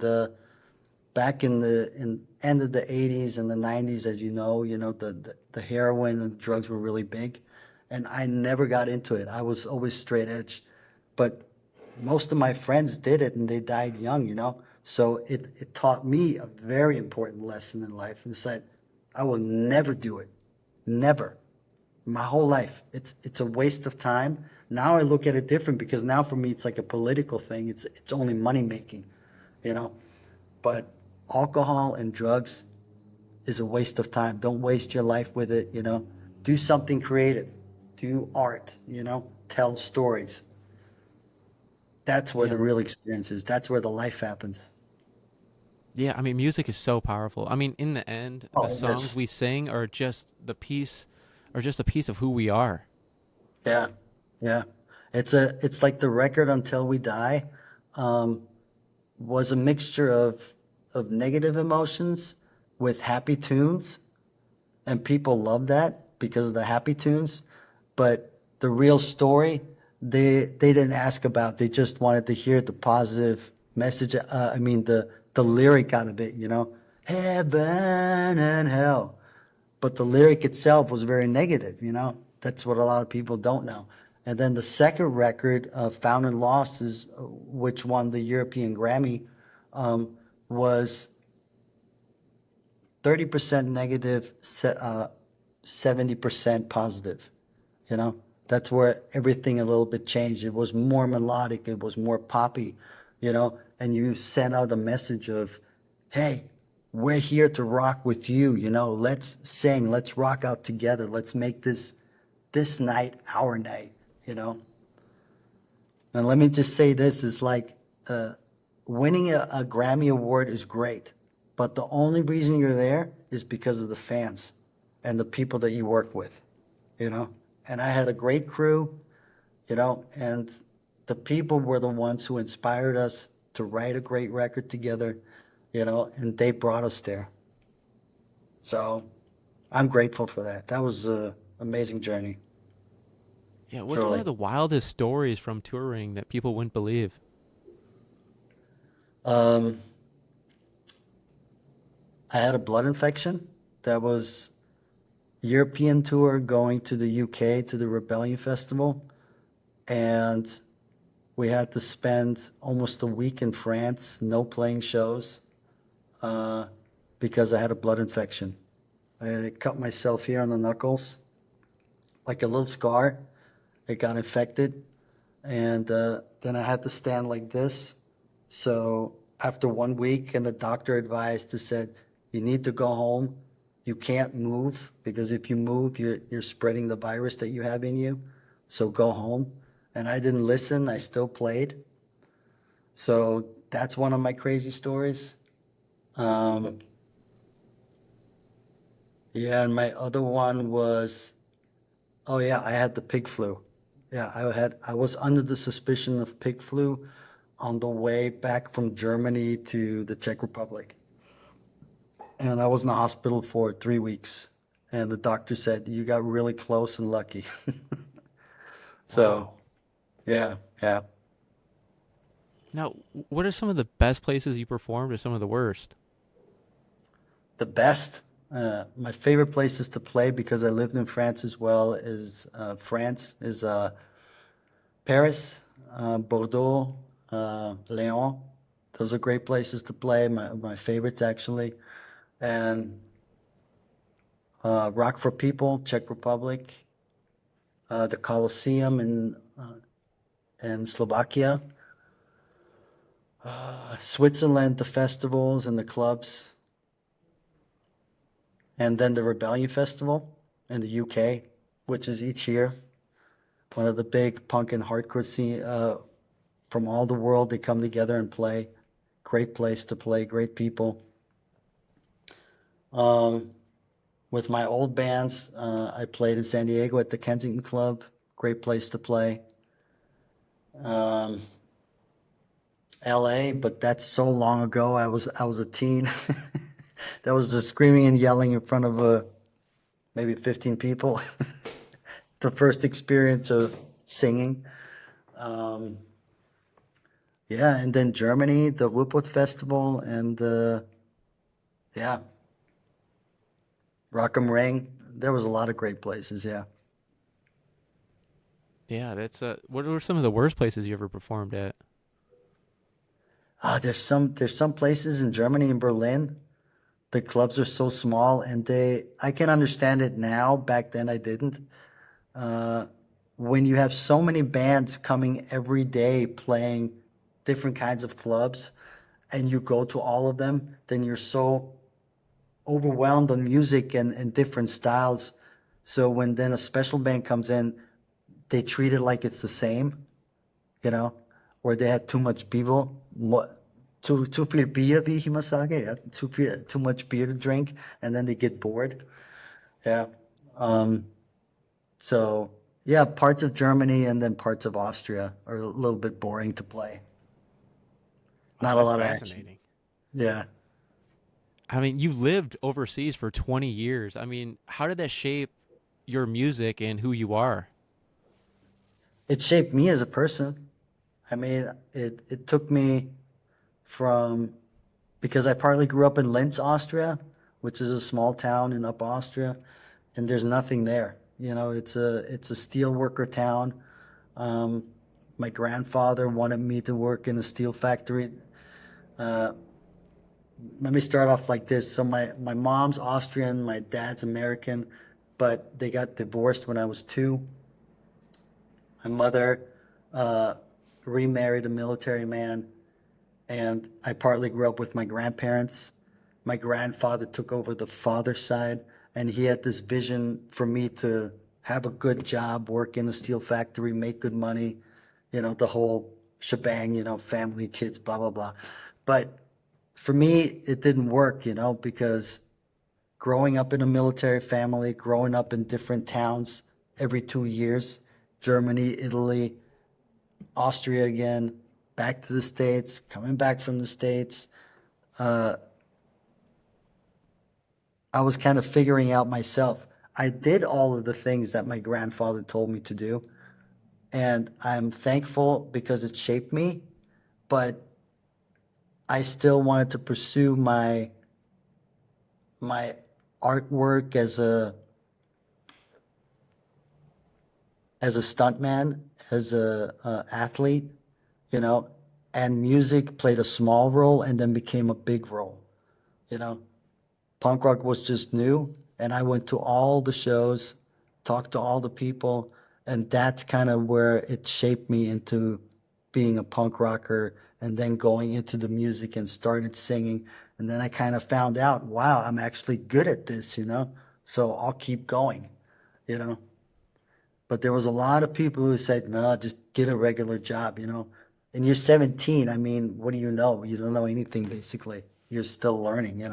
back in the end of the 80s and the 90s, as the heroin and the drugs were really big, and I never got into it. I was always straight edge, but most of my friends did it and they died young. So it taught me a very important lesson in life, and said, I will never do it. Never. My whole life. It's a waste of time. Now I look at it different, because now for me it's like a political thing. It's only money making, you know. But alcohol and drugs is a waste of time. Don't waste your life with it. Do something creative. Do art, tell stories. That's where Yeah, the real experience is. That's where the life happens. yeah. I mean, music is so powerful. I mean, in the end, the Oh, it songs is. we sing are just a piece of who we are. Yeah. Yeah. It's like the record Until We Die um, was a mixture of negative emotions with happy tunes, and people love that because of the happy tunes. But the real story, they didn't ask about. They just wanted to hear the positive message. I mean, the lyric out of it. Heaven and hell. But the lyric itself was very negative. That's what a lot of people don't know. And then the second record, Found and Lost, which won the European Grammy, was 30% negative, 70% positive. You know, that's where everything a little bit changed. It was more melodic, it was more poppy, and you sent out a message of, hey, we're here to rock with you. Let's sing, let's rock out together, let's make this night our night. You know, and let me just say this is like, uh, winning a Grammy Award is great, but the only reason you're there is because of the fans and the people that you work with, you know? And I had a great crew, and the people were the ones who inspired us to write a great record together, and they brought us there. So I'm grateful for that. That was an amazing journey, Yeah, what's one of truly. the wildest stories from touring that people wouldn't believe? Um, I had a blood infection that was European tour going to the UK to the Rebellion Festival, and we had to spend almost a week in France, no playing shows, uh, because I had a blood infection. I cut myself here on the knuckles, like a little scar. It got infected, and then I had to stand like this. So after 1 week, and the doctor advised, he said, you need to go home. You can't move, because if you move, you're spreading the virus that you have in you. So go home. And I didn't listen. I still played. So that's one of my crazy stories. Um, yeah, and my other one was, oh yeah, I had the pig flu. Yeah, I was under the suspicion of pig flu on the way back from Germany to the Czech Republic. And I was in the hospital for 3 weeks. And the doctor said, you got really close and lucky. So, Wow. yeah, yeah. Now, what are some of the best places you performed or some of the worst? The best, my favorite places to play because I lived in France as well is Paris, Bordeaux, Lyon. Those are great places to play, my favorites actually. And Rock for People, Czech Republic, the Colosseum in Slovakia, Switzerland, the festivals and the clubs, and then the Rebellion Festival in the UK, which is each year. One of the big punk and hardcore scene from all the world. They come together and play. Great place to play. Great people. Um, with my old bands, I played in San Diego at the Kensington Club. Great place to play. Um, L.A., but that's so long ago. I was a teen. That was just screaming and yelling in front of maybe 15 people. The first experience of singing. Um, yeah, and then Germany, the Ruhrpott Festival, and yeah, Rock am Ring. There was a lot of great places. Yeah. Yeah, that's what were some of the worst places you ever performed at? There's some places in Germany and Berlin. The clubs are so small, and I can understand it now. Back then, I didn't. Uh, when you have so many bands coming every day playing different kinds of clubs, and you go to all of them, then you're so overwhelmed on music and different styles. So when then a special band comes in, they treat it like it's the same, you know, or they had too much people, too viel Bier, wie ich immer sage, yeah, too much beer to drink, and then they get bored. Yeah. Um, so yeah, parts of Germany and then parts of Austria are a little bit boring to play. Wow, Not a that's lot of action. fascinating. Yeah. I mean, you lived overseas for 20 years. I mean, how did that shape your music and who you are? It shaped me as a person. I mean, it took me from because I partly grew up in Linz, Austria, which is a small town in Up Austria, and there's nothing there. You know, it's a steel worker town. Um, my grandfather wanted me to work in a steel factory. Uh, Let me start off like this. So my mom's Austrian, my dad's American, but they got divorced when I was 2. My mother uh, remarried a military man, and I partly grew up with my grandparents. My grandfather took over the father's side, and he had this vision for me to have a good job, work in a steel factory, make good money, the whole shebang, family, kids, blah, blah, blah. But for me, it didn't work, because growing up in a military family, growing up in different towns every 2 years, Germany, Italy, Austria again, back to the States, coming back from the States, uh, I was kind of figuring out myself. I did all of the things that my grandfather told me to do, and I'm thankful because it shaped me, but I still wanted to pursue my artwork as a stuntman, as a athlete, you know, and music played a small role and then became a big role, you know. Punk rock was just new, and I went to all the shows, talked to all the people, and that's kind of where it shaped me into being a punk rocker and then going into the music and started singing. And then I kind of found out, wow, I'm actually good at this, so I'll keep going, you know. But there was a lot of people who said, no, just get a regular job, And you're 17. I mean, what do you know? You don't know anything, basically. you're still learning,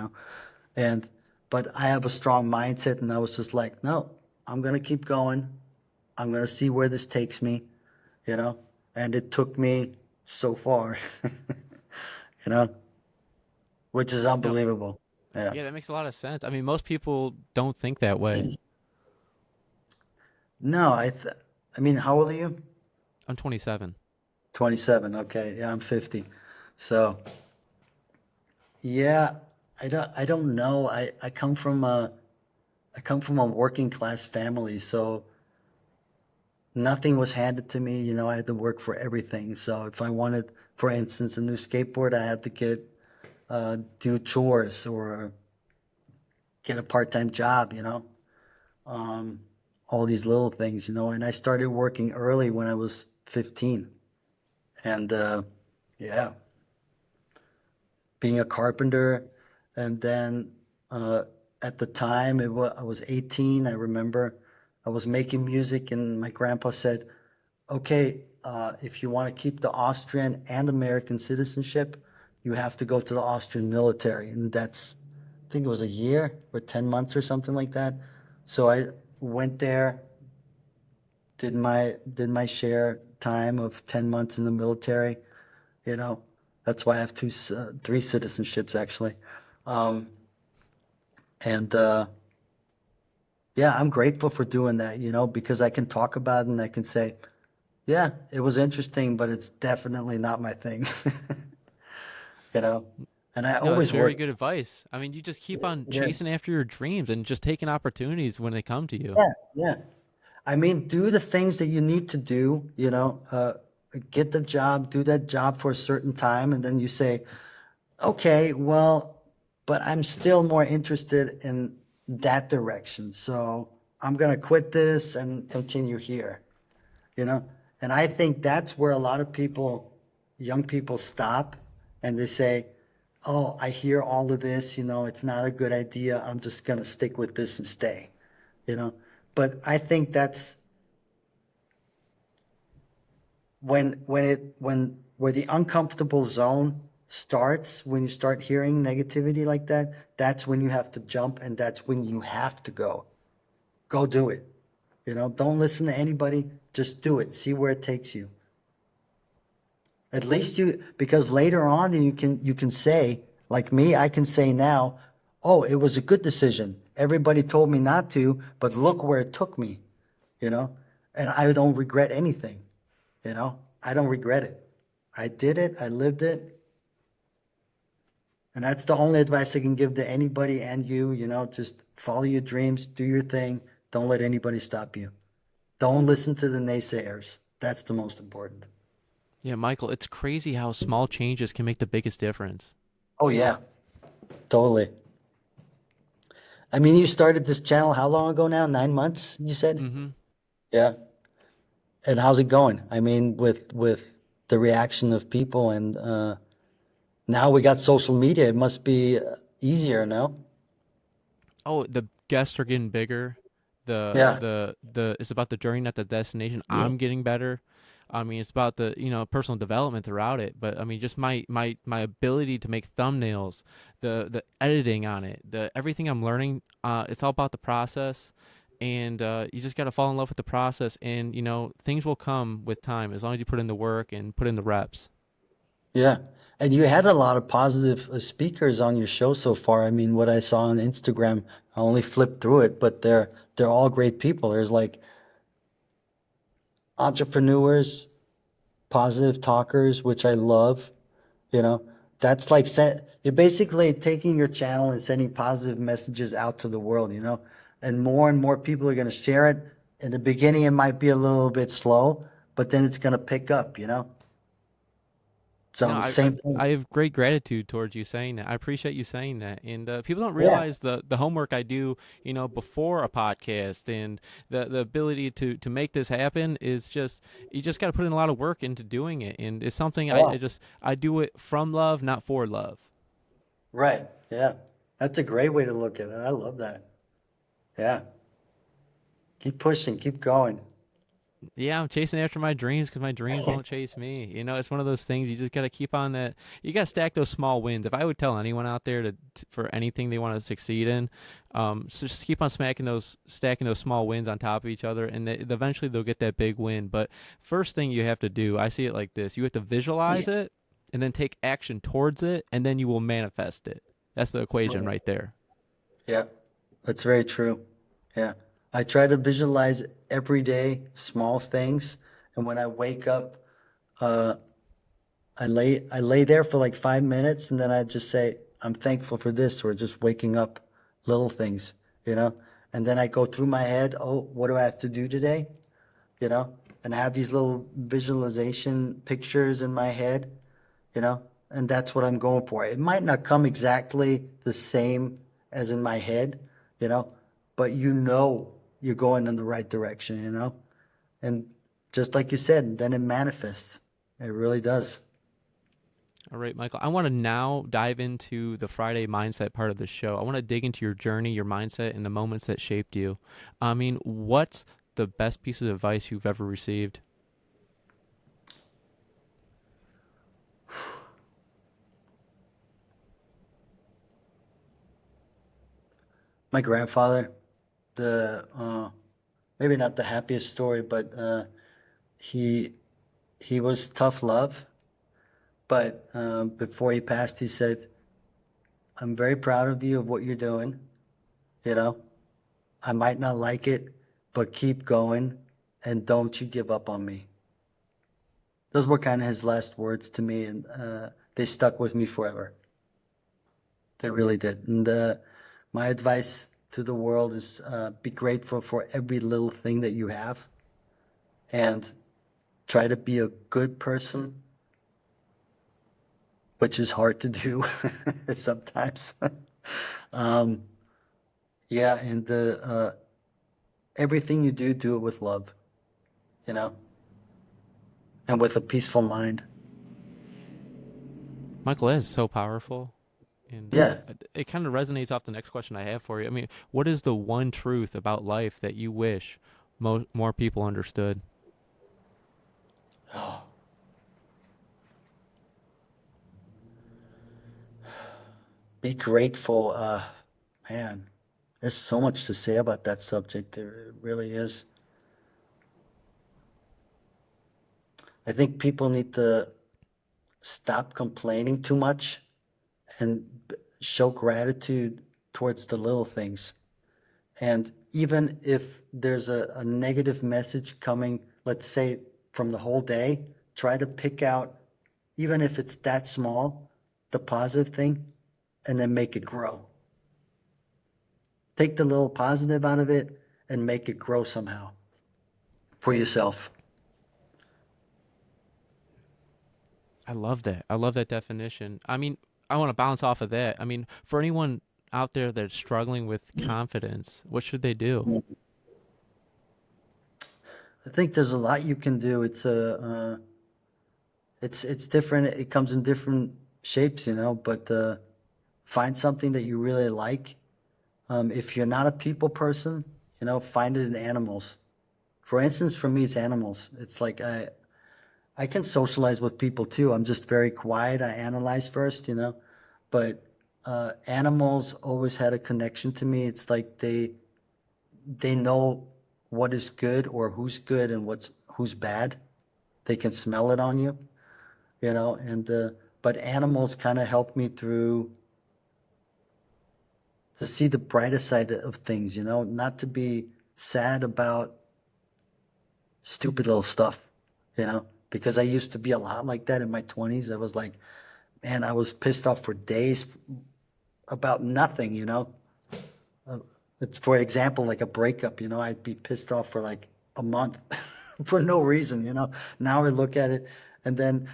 And but I have a strong mindset, and I was just like, no, I'm gonna keep going. I'm gonna see where this takes me, you know. And it took me so far, you know, which is No, unbelievable. Yeah. yeah, that makes a lot of sense. I mean, most people don't think that way. No, I mean, how old are you? I'm 27. 27. Okay. Yeah, I'm 50. So, yeah, I don't know. I come from a working class family, so nothing was handed to me. I had to work for everything. So if I wanted, for instance, a new skateboard, I had to do chores or get a part-time job, um, all these little things, and I started working early when I was 15. And yeah, being a carpenter. And then uh, at the time, I was 18. I remember I was making music, and my grandpa said, okay, if you want to keep the Austrian and American citizenship, you have to go to the Austrian military. And I think it was a year or 10 months or something like that. So I went there, did my share time of 10 months in the military, you know. That's why I have three citizenships actually. Um, and yeah, I'm grateful for doing that, because I can talk about it and I can say, yeah, it was interesting, but it's definitely not my thing. you know. And I No, it's always very work. good advice. I mean, you just keep on chasing Yes. after your dreams and just taking opportunities when they come to you. Yeah, yeah. I mean, do the things that you need to do, get the job, do that job for a certain time, and then you say, okay, well, but I'm still more interested in that direction. So I'm going to quit this and continue here, you know? And I think that's where a lot of people, young people, stop and they say, oh, I hear all of this, it's not a good idea. I'm just going to stick with this and stay, you know? But I think that's where the uncomfortable zone starts, when you start hearing negativity like that, that's when you have to jump, and that's when you have to go do it. Don't listen to anybody, just do it, see where it takes you. At least because later on you can say, like me, I can say now, oh, it was a good decision, everybody told me not to, but look where it took me, you know and I don't regret anything. I don't regret it. I did it, I lived it, and that's the only advice I can give to anybody and just follow your dreams, do your thing, don't let anybody stop you. Don't listen to the naysayers. That's the most important. Yeah, Michael, it's crazy how small changes can make the biggest difference. Oh yeah, totally. I mean, you started this channel how long ago now? 9 months, you said? Mm-hmm. Yeah. And how's it going? I mean, with the reaction of people, and now we got social media. It must be easier, no? Oh, the guests are getting bigger. Yeah. It's about the journey, not the destination. I'm getting better. I mean, it's about the personal development throughout it. But I mean, just my ability to make thumbnails, the editing on it, the everything I'm learning. It's all about the process, and you just got to fall in love with the process, and things will come with time as long as you put in the work and put in the reps. Yeah. And you had a lot of positive speakers on your show so far. I mean, what I saw on Instagram, I only flipped through it, but they're all great people. There's like entrepreneurs, positive talkers, which I love, you know. That's like you're basically taking your channel and sending positive messages out to the world, and more people are going to share it. In the beginning, it might be a little bit slow, but then it's going to pick up, No, So same thing. I have great gratitude towards you saying that. I appreciate you saying that. And people don't Yeah. realize the homework I do, before a podcast, and the ability to make this happen is just you just got to put in a lot of work into doing it. And it's something Yeah. I do it from love, not for love. Right. Yeah. That's a great way to look at it. I love that. Yeah. Keep pushing, keep going. Yeah, I'm chasing after my dreams because my dreams won't chase me. You know, it's one of those things you just got to keep on that. You got to stack those small wins. If I would tell anyone out there for anything they want to succeed in, so just keep on stacking those small wins on top of each other, and eventually they'll get that big win. But first thing you have to do, I see it like this: you have to Yeah. visualize it, and then take action towards it, and then you will manifest it. That's the equation right there. Yeah, that's very true. Yeah. I try to visualize every day small things. And when I wake up, uh, I lay there for like 5 minutes and then I just say, I'm thankful for this, or just waking up, little things, you know? And then I go through my head, oh, what do I have to do today? You know? And I have these little visualization pictures in my head, you know? And that's what I'm going for. It might not come exactly the same as in my head, you know, but you're going in the right direction, you know? And just like you said, then it manifests. It really does. All right, Michael. I want to now dive into the Friday mindset part of the show. I want to dig into your journey, your mindset, and the moments that shaped you. I mean, what's the best piece of advice you've ever received? My grandfather, the maybe not the happiest story, but he he was tough love. But before he passed, he said, "I'm very proud of you of what you're doing. You know, I might not like it, but keep going, and don't you give up on me." Those were kind of his last words to me, and they stuck with me forever. They really did. And my advice to the world is be grateful for every little thing that you have, and try to be a good person, which is hard to do sometimes. um, yeah, and everything you do, do it with love, you know, and with a peaceful mind. Michael, that is so powerful. And Yeah. it kind of resonates off the next question I have for you. I mean, what is the one truth about life that you wish more people understood? Oh, be grateful. Man, there's so much to say about that subject. There really is. I think people need to stop complaining too much and show gratitude towards the little things. And even if there's a negative message coming, let's say from the whole day, try to pick out, even if it's that small, the positive thing, and then make it grow. Take the little positive out of it and make it grow somehow for yourself. I love that. I love that definition. I mean, I want to bounce off of that. I mean, for anyone out there that's struggling with confidence, what should they do? I think there's a lot you can do. It's different. It comes in different shapes, you know. But find something that you really like. If you're not a people person, you know, find it in animals. For instance, for me, it's animals. It's like I can socialize with people too. I'm just very quiet. I analyze first, you know. But animals always had a connection to me. It's like they know what is good or who's good and who's bad. They can smell it on you, you know. And but animals kind of help me through to see the brighter side of things, you know, not to be sad about stupid little stuff, you know, because I used to be a lot like that in my 20s. I was like, man, I was pissed off for days about nothing, you know. Uh, it's for example, like a breakup, you know, I'd be pissed off for like a month for no reason, you know. Now I look at it, and then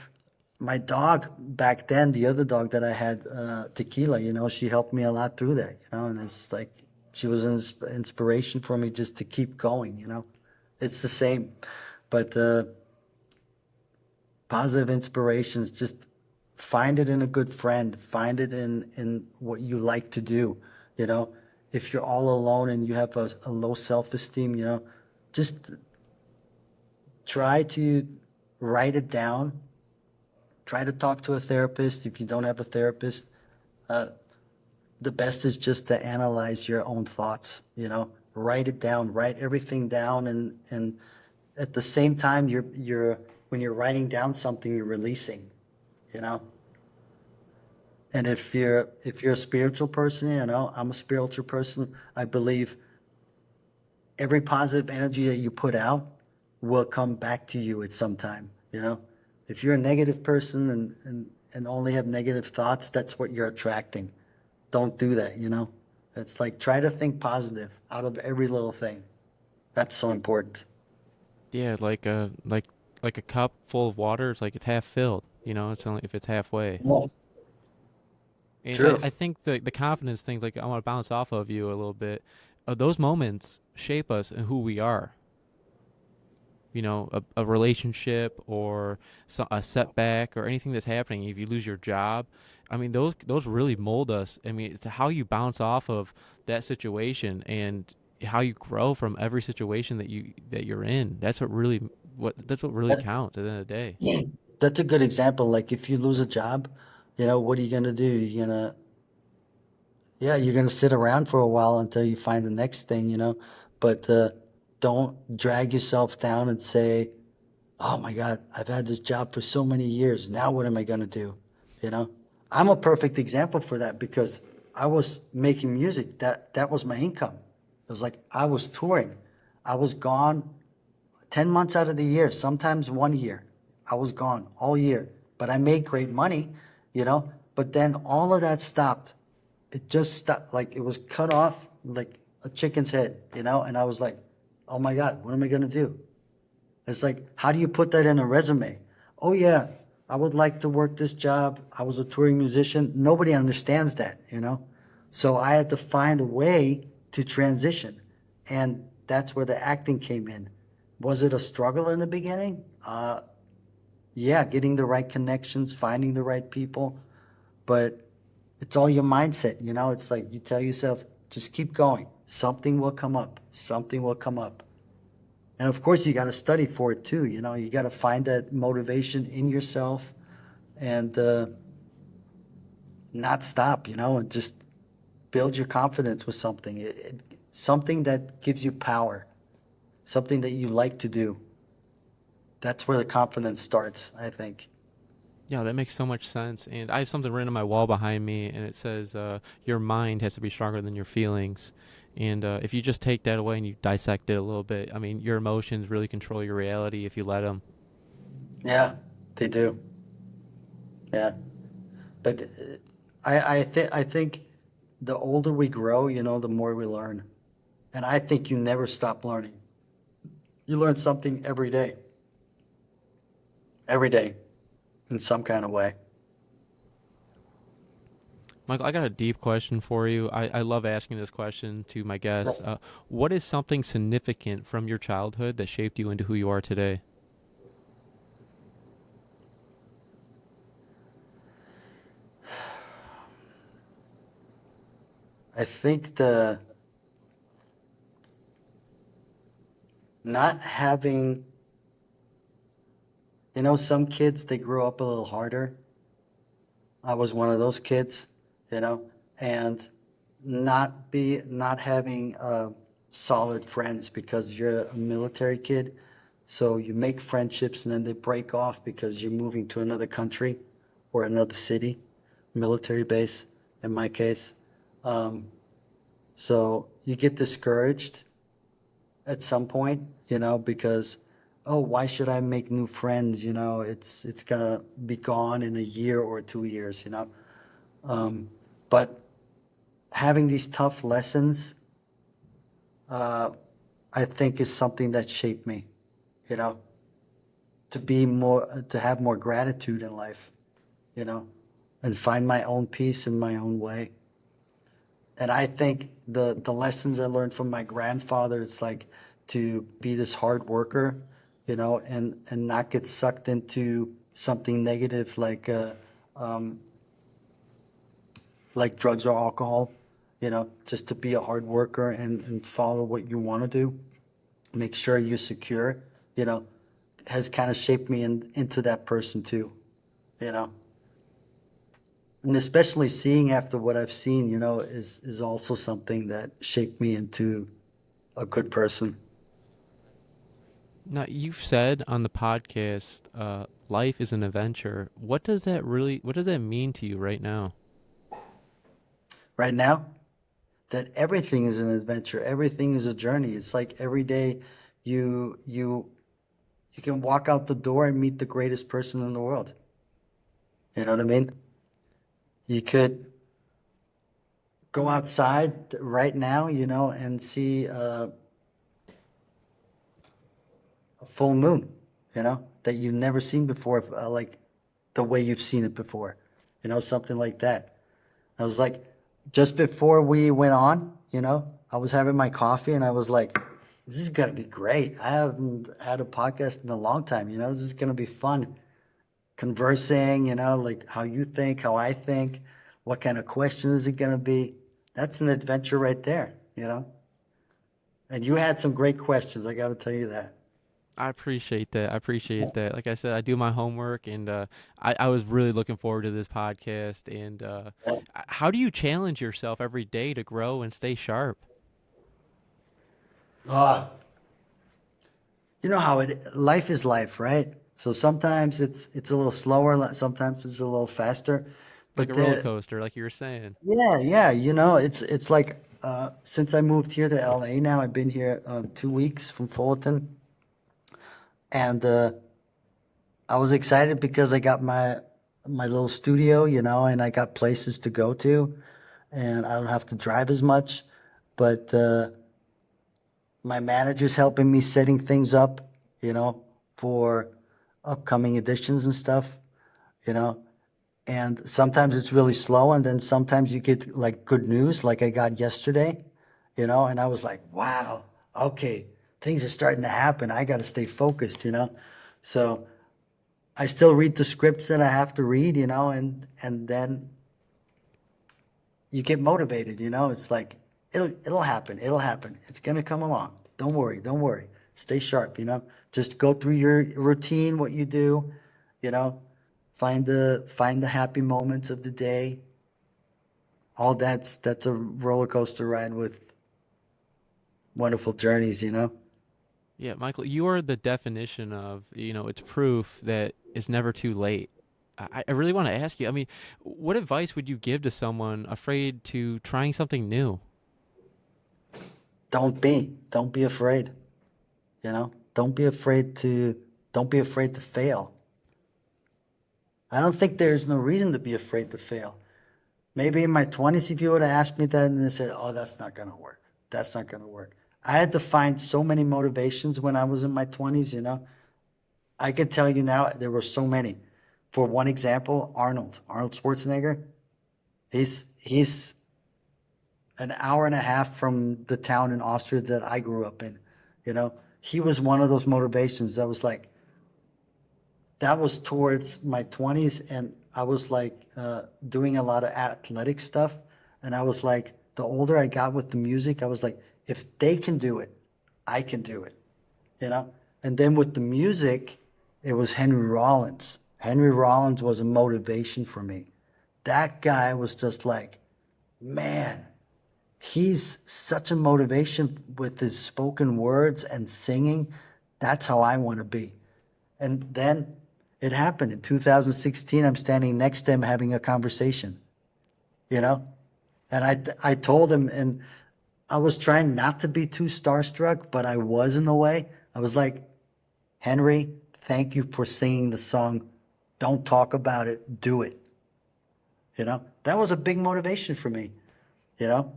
my dog back then, the other dog that I had, Tequila, you know, she helped me a lot through that, you know, and it's like she was an inspiration for me just to keep going, you know. It's the same, but positive inspirations, just find it in a good friend, find it in what you like to do, you know. If you're all alone and you have a low self-esteem, you know, just try to write it down. Try to talk to a therapist if you don't have a therapist. Uh, the best is just to analyze your own thoughts, write it down, write everything down, and at the same time you're when you're writing down something, you're releasing, you know. And if you're a spiritual person, I'm a spiritual person. I believe every positive energy that you put out will come back to you at some time, If you're a negative person and only have negative thoughts, that's what you're attracting. Don't do that. It's like try to think positive out of every little thing. That's so important. Yeah, like a cup full of water. It's like it's half filled. It's only if it's halfway. Yeah. And True. I think the confidence things, like I want to bounce off of you a little bit. Those moments shape us and who we are. A relationship or a setback or anything that's happening. If you lose your job, I mean, those really mold us. I mean, it's how you bounce off of that situation and how you grow from every situation that you're in. That's what really That- counts at the end of the day. That's a good example. Like if you lose a job, what are you gonna do? You're gonna sit around for a while until you find the next thing, But don't drag yourself down and say, "Oh my God, I've had this job for so many years. Now what am I gonna do?" You know, I'm a perfect example for that because I was making music. That was my income. It was like I was touring. I was gone 10 months out of the year, sometimes 1 year. I was gone all year, but I made great money, But then all of that stopped. It just stopped, like it was cut off like a chicken's head, And I was like, oh my God, what am I going to do? It's like, how do you put that in a resume? Oh, yeah, I would like to work this job. I was a touring musician. Nobody understands that. So I had to find a way to transition. And that's where the acting came in. Was it a struggle in the beginning? Yeah, getting the right connections, finding the right people. But it's all your mindset. It's like you tell yourself, just keep going. Something will come up. Something will come up. And of course, you got to study for it too. You got to find that motivation in yourself and not stop, and just build your confidence with something. Something that gives you power, something that you like to do. That's where the confidence starts, I think. Yeah, that makes so much sense. And I have something written on my wall behind me, and it says, "Your mind has to be stronger than your feelings." And if you just take that away and you dissect it a little bit, I mean, your emotions really control your reality if you let them. Yeah, they do. Yeah. But I think the older we grow, the more we learn. And I think you never stop learning. You learn something every day in some kind of way. Michael, I got a deep question for you. I love asking this question to my guests. What is something significant from your childhood that shaped you into who you are today? I think the not having, some kids, they grow up a little harder. I was one of those kids, you know, and not having solid friends because you're a military kid. So you make friendships and then they break off because you're moving to another country or another city, military base in my case. Um, so you get discouraged at some point, because why should I make new friends? It's gonna be gone in a year or 2 years. But having these tough lessons, uh, I think is something that shaped me, you know, to have more gratitude in life, you know, and find my own peace in my own way. And I think the lessons I learned from my grandfather, it's like to be this hard worker, and not get sucked into something negative um, like drugs or alcohol, just to be a hard worker and follow what you want to do. Make sure you're secure, you know. has kind of shaped me into that person too, you know. And especially seeing after what I've seen, is also something that shaped me into a good person. Now, you've said on the podcast, life is an adventure. What does that mean to you right now? Right now, that everything is an adventure, everything is a journey. It's like every day you can walk out the door and meet the greatest person in the world. You know what I mean? You could go outside right now, and see a full moon, that you've never seen before, like the way you've seen it before, something like that. I was like, just before we went on, I was having my coffee and I was like, this is going to be great. I haven't had a podcast in a long time, this is going to be fun conversing, like how you think, how I think, what kind of question is it going to be? That's an adventure right there. And you had some great questions, I got to tell you that. I appreciate that. I appreciate that. Like I said, I do my homework, and I was really looking forward to this podcast. And how do you challenge yourself every day to grow and stay sharp? Ah, you know how life is life, right? So sometimes it's a little slower, sometimes it's a little faster, Like but a roller coaster, like you were saying. yeah, it's like since I moved here to LA now, I've been here 2 weeks from Fullerton, and I was excited because I got my little studio, and I got places to go to, and I don't have to drive as much, but my manager's helping me setting things up, for upcoming editions and stuff, you know. And sometimes it's really slow, and then sometimes you get like good news, like I got yesterday, and I was like, wow, okay, things are starting to happen. I got to stay focused. So I still read the scripts that I have to read, and then you get motivated, It's like it'll happen. It'll happen. It's gonna come along. Don't worry. Don't worry. Stay sharp. Just go through your routine, what you do, you know. Find the happy moments of the day. All that's a roller coaster ride with wonderful journeys. Yeah, Michael, you are the definition of, it's proof that it's never too late. I really want to ask you, I mean, what advice would you give to someone afraid to trying something new? Don't be afraid. Don't be afraid to fail. I don't think there's no reason to be afraid to fail. Maybe in my 20s, if you would have asked me that and they said, oh, that's not going to work. That's not going to work. I had to find so many motivations when I was in my 20s. I can tell you now, there were so many. For one example, Arnold Schwarzenegger. He's an hour and a half from the town in Austria that I grew up in. He was one of those motivations that was like, that was towards my 20s, and I was like doing a lot of athletic stuff, and I was like, the older I got with the music, I was like, if they can do it, I can do it. And then with the music, it was Henry Rollins. Henry Rollins was a motivation for me. That guy was just like, man, he's such a motivation with his spoken words and singing. That's how I want to be. And then it happened in 2016. I'm standing next to him having a conversation, you know? And I told him, and I was trying not to be too starstruck, but I was in a way. I was like, Henry, thank you for singing the song. Don't talk about it, do it. That was a big motivation for me, you know?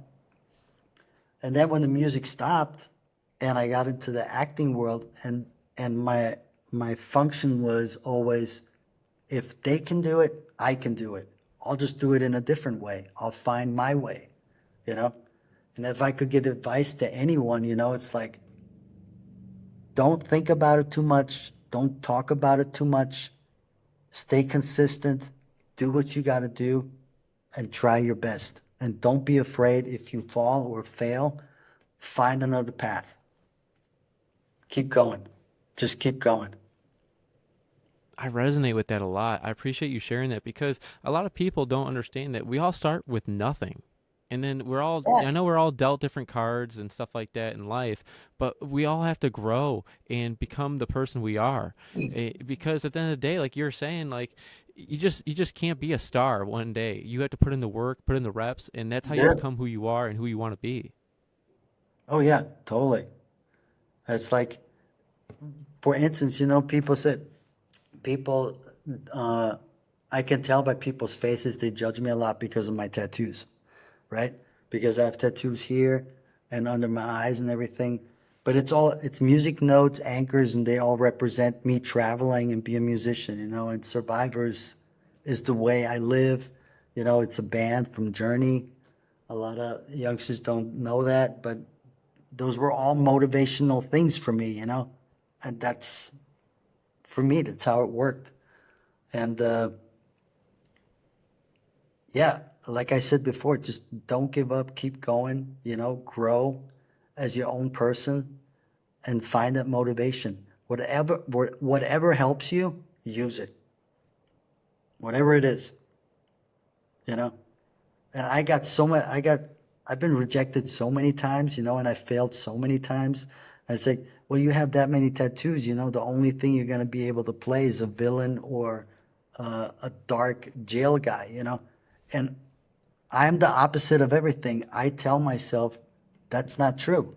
And then when the music stopped and I got into the acting world, and my function was always, if they can do it, I can do it. I'll just do it in a different way. I'll find my way, you know? And if I could give advice to anyone, it's like, don't think about it too much. Don't talk about it too much. Stay consistent. Do what you got to do and try your best. And don't be afraid if you fall or fail. Find another path. Keep going. Just keep going. I resonate with that a lot. I appreciate you sharing that because a lot of people don't understand that we all start with nothing. And then Yeah, I know we're all dealt different cards and stuff like that in life, but we all have to grow and become the person we are. Because at the end of the day, like you're saying, like you just can't be a star one day. You have to put in the work, put in the reps, and that's how you yeah. become who you are and who you want to be. Oh yeah, totally. It's like, for instance, people said people. Uh, I can tell by people's faces they judge me a lot because of my tattoos, right? Because I have tattoos here and under my eyes and everything. But it's music notes, anchors, and they all represent me traveling and be a musician, and Survivors is the way I live. It's a band from Journey. A lot of youngsters don't know that, but those were all motivational things for me. And for me, that's how it worked. And yeah, like I said before, just don't give up, keep going, grow as your own person and find that motivation. Whatever helps you, use it. Whatever it is, you know. And I've been rejected so many times, and I failed so many times. I say, well, you have that many tattoos, the only thing you're going to be able to play is a villain or a dark jail guy. And I'm the opposite of everything. I tell myself that's not true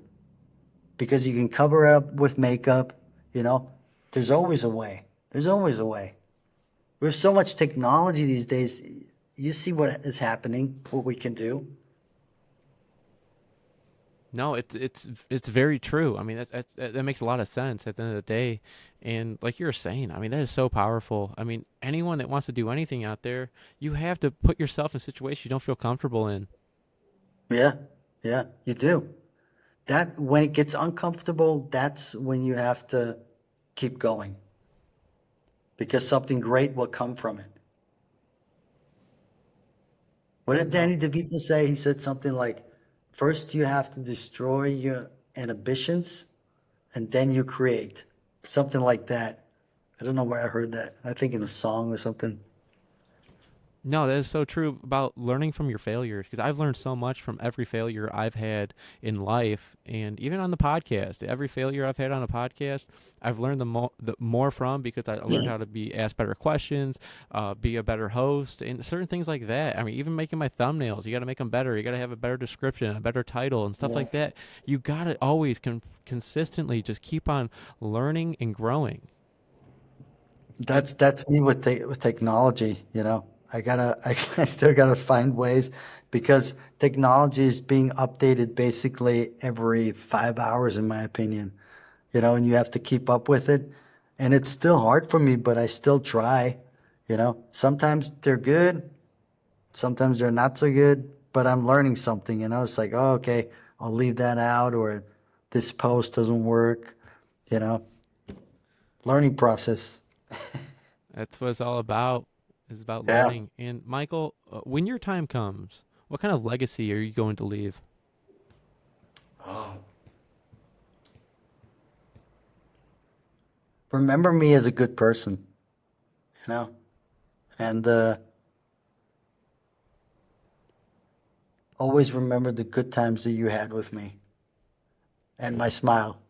because you can cover it up with makeup, you know. There's always a way. There's always a way. We have so much technology these days. You see what is happening, what we can do. No, it's very true. I mean, that makes a lot of sense at the end of the day. And like you're saying, I mean, that is so powerful. I mean, anyone that wants to do anything out there, you have to put yourself in a situation you don't feel comfortable in. Yeah, yeah, you do. That when it gets uncomfortable, that's when you have to keep going because something great will come from it. What did No. Danny DeVito say? He said something like, first you have to destroy your inhibitions and then you create. Something like that. I don't know where I heard that. I think in a song or something. No, that is so true about learning from your failures because I've learned so much from every failure I've had in life and even on the podcast. Every failure I've had on a podcast, I've learned the more from because I learned how to be ask better questions, be a better host, and certain things like that. I mean, even making my thumbnails, you got to make them better. You got to have a better description, a better title, and stuff Yeah. like that. You got to always consistently just keep on learning and growing. That's me with technology. I still gotta find ways because technology is being updated basically every 5 hours, in my opinion. And you have to keep up with it. And it's still hard for me, but I still try. Sometimes they're good, sometimes they're not so good, but I'm learning something. It's like, oh, okay, I'll leave that out, or this post doesn't work, you know, learning process. That's what it's all about. Is about Yeah. learning. And Michael, when your time comes, what kind of legacy are you going to leave? Oh. Remember me as a good person, you know, and always remember the good times that you had with me and my smile.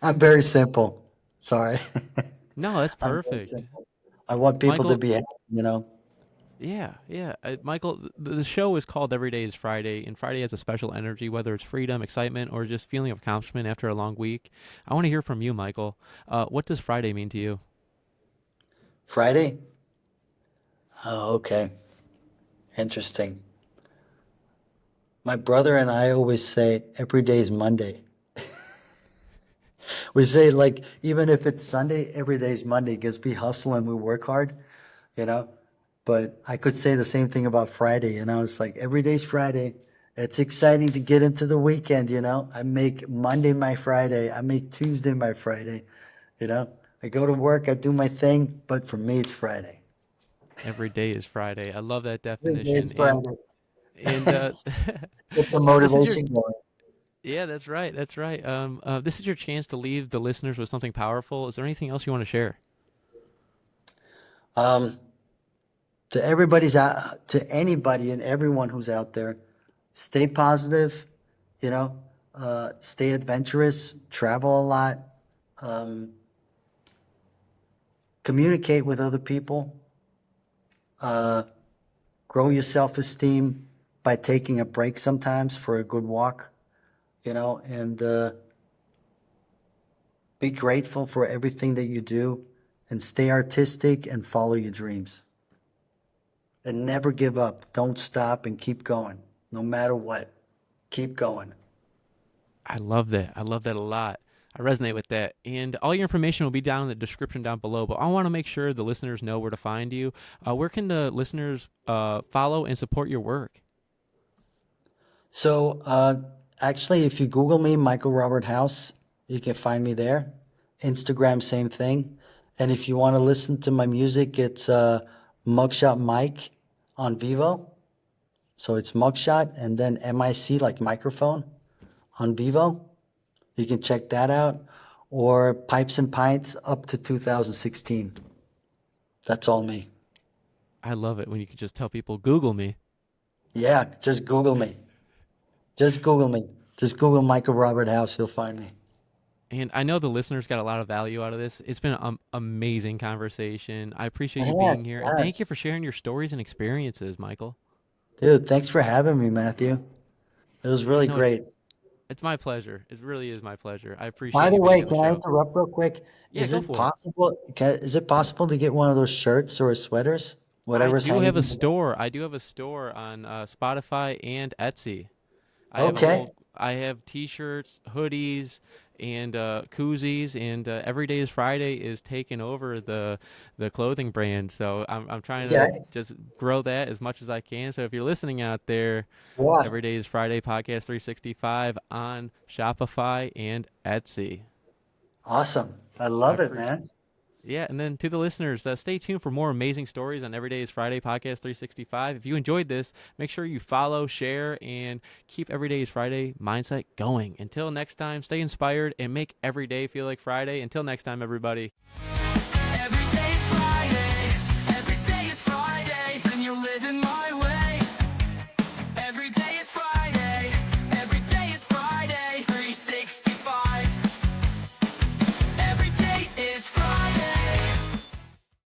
I'm very simple. Sorry. No, that's I'm very perfect. simple. I want people to Michael, be happy. yeah, yeah. Michael, the show is called Every Day is Friday, and Friday has a special energy, whether it's freedom, excitement, or just feeling of accomplishment after a long week. I want to hear from you, Michael. What does Friday mean to you? Friday? Oh, okay. Interesting. My brother and I always say every day is Monday. We say like even if it's Sunday, every day is Monday because we hustle and we work hard, you know. But I could say the same thing about Friday. It's like every day's Friday. It's exciting to get into the weekend. I make Monday my Friday. I make Tuesday my Friday, you know. I go to work, I do my thing, but for me it's Friday. Every day is Friday. I love that Every day definition. is Friday. And Get the well, this is your motivation going. Yeah, that's right. That's right. This is your chance to leave the listeners with something powerful. Is there anything else you want to share? Um, to anybody and everyone who's out there, stay positive, you know, stay adventurous, travel a lot, um, communicate with other people, uh, grow your self-esteem by taking a break sometimes for a good walk, and be grateful for everything that you do and stay artistic and follow your dreams. And never give up. Don't stop and keep going, no matter what. Keep going. I love that. I love that a lot. I resonate with that. And all your information will be down in the description down below. But I want to make sure the listeners know where to find you. Where can the listeners follow and support your work? So, actually, if you Google me, Michael Robert House, you can find me there. Instagram, same thing. And if you want to listen to my music, it's Mugshot Mike on Vivo. So it's Mugshot and then MIC, like microphone, on Vivo. You can check that out. Or Pipes and Pints up to 2016. That's all me. I love it when you can just tell people, Google me. Yeah, just Google me. Just Google me. Just Google Michael Robert House. You'll find me. And I know the listeners got a lot of value out of this. It's been an amazing conversation. I appreciate you being Yes, here. And thank you yes. for sharing your stories and experiences, Michael. Dude, thanks for having me, Matthew. It was You really know, great. it's my pleasure. It really is my pleasure. I By appreciate the you being way, on the can I show. interrupt real quick? Yeah, go for it. Is it possible to get one of those shirts or sweaters? I Whatever's do have hanging a in the wall? store. I do have a store on Spotify and Etsy. Okay. I have T-shirts, hoodies, and koozies. And Every Day is Friday is taking over the clothing brand. So I'm trying Okay. to just grow that as much as I can. So if you're listening out there, Yeah. Every Day is Friday Podcast 365 on Shopify and Etsy. Awesome. I I love it, appreciate. man. Yeah, and then to the listeners, stay tuned for more amazing stories on Every Day is Friday Podcast 365. If you enjoyed this, make sure you follow, share, and keep Every Day is Friday mindset going. Until next time, stay inspired and make every day feel like Friday. Until next time, everybody. Every day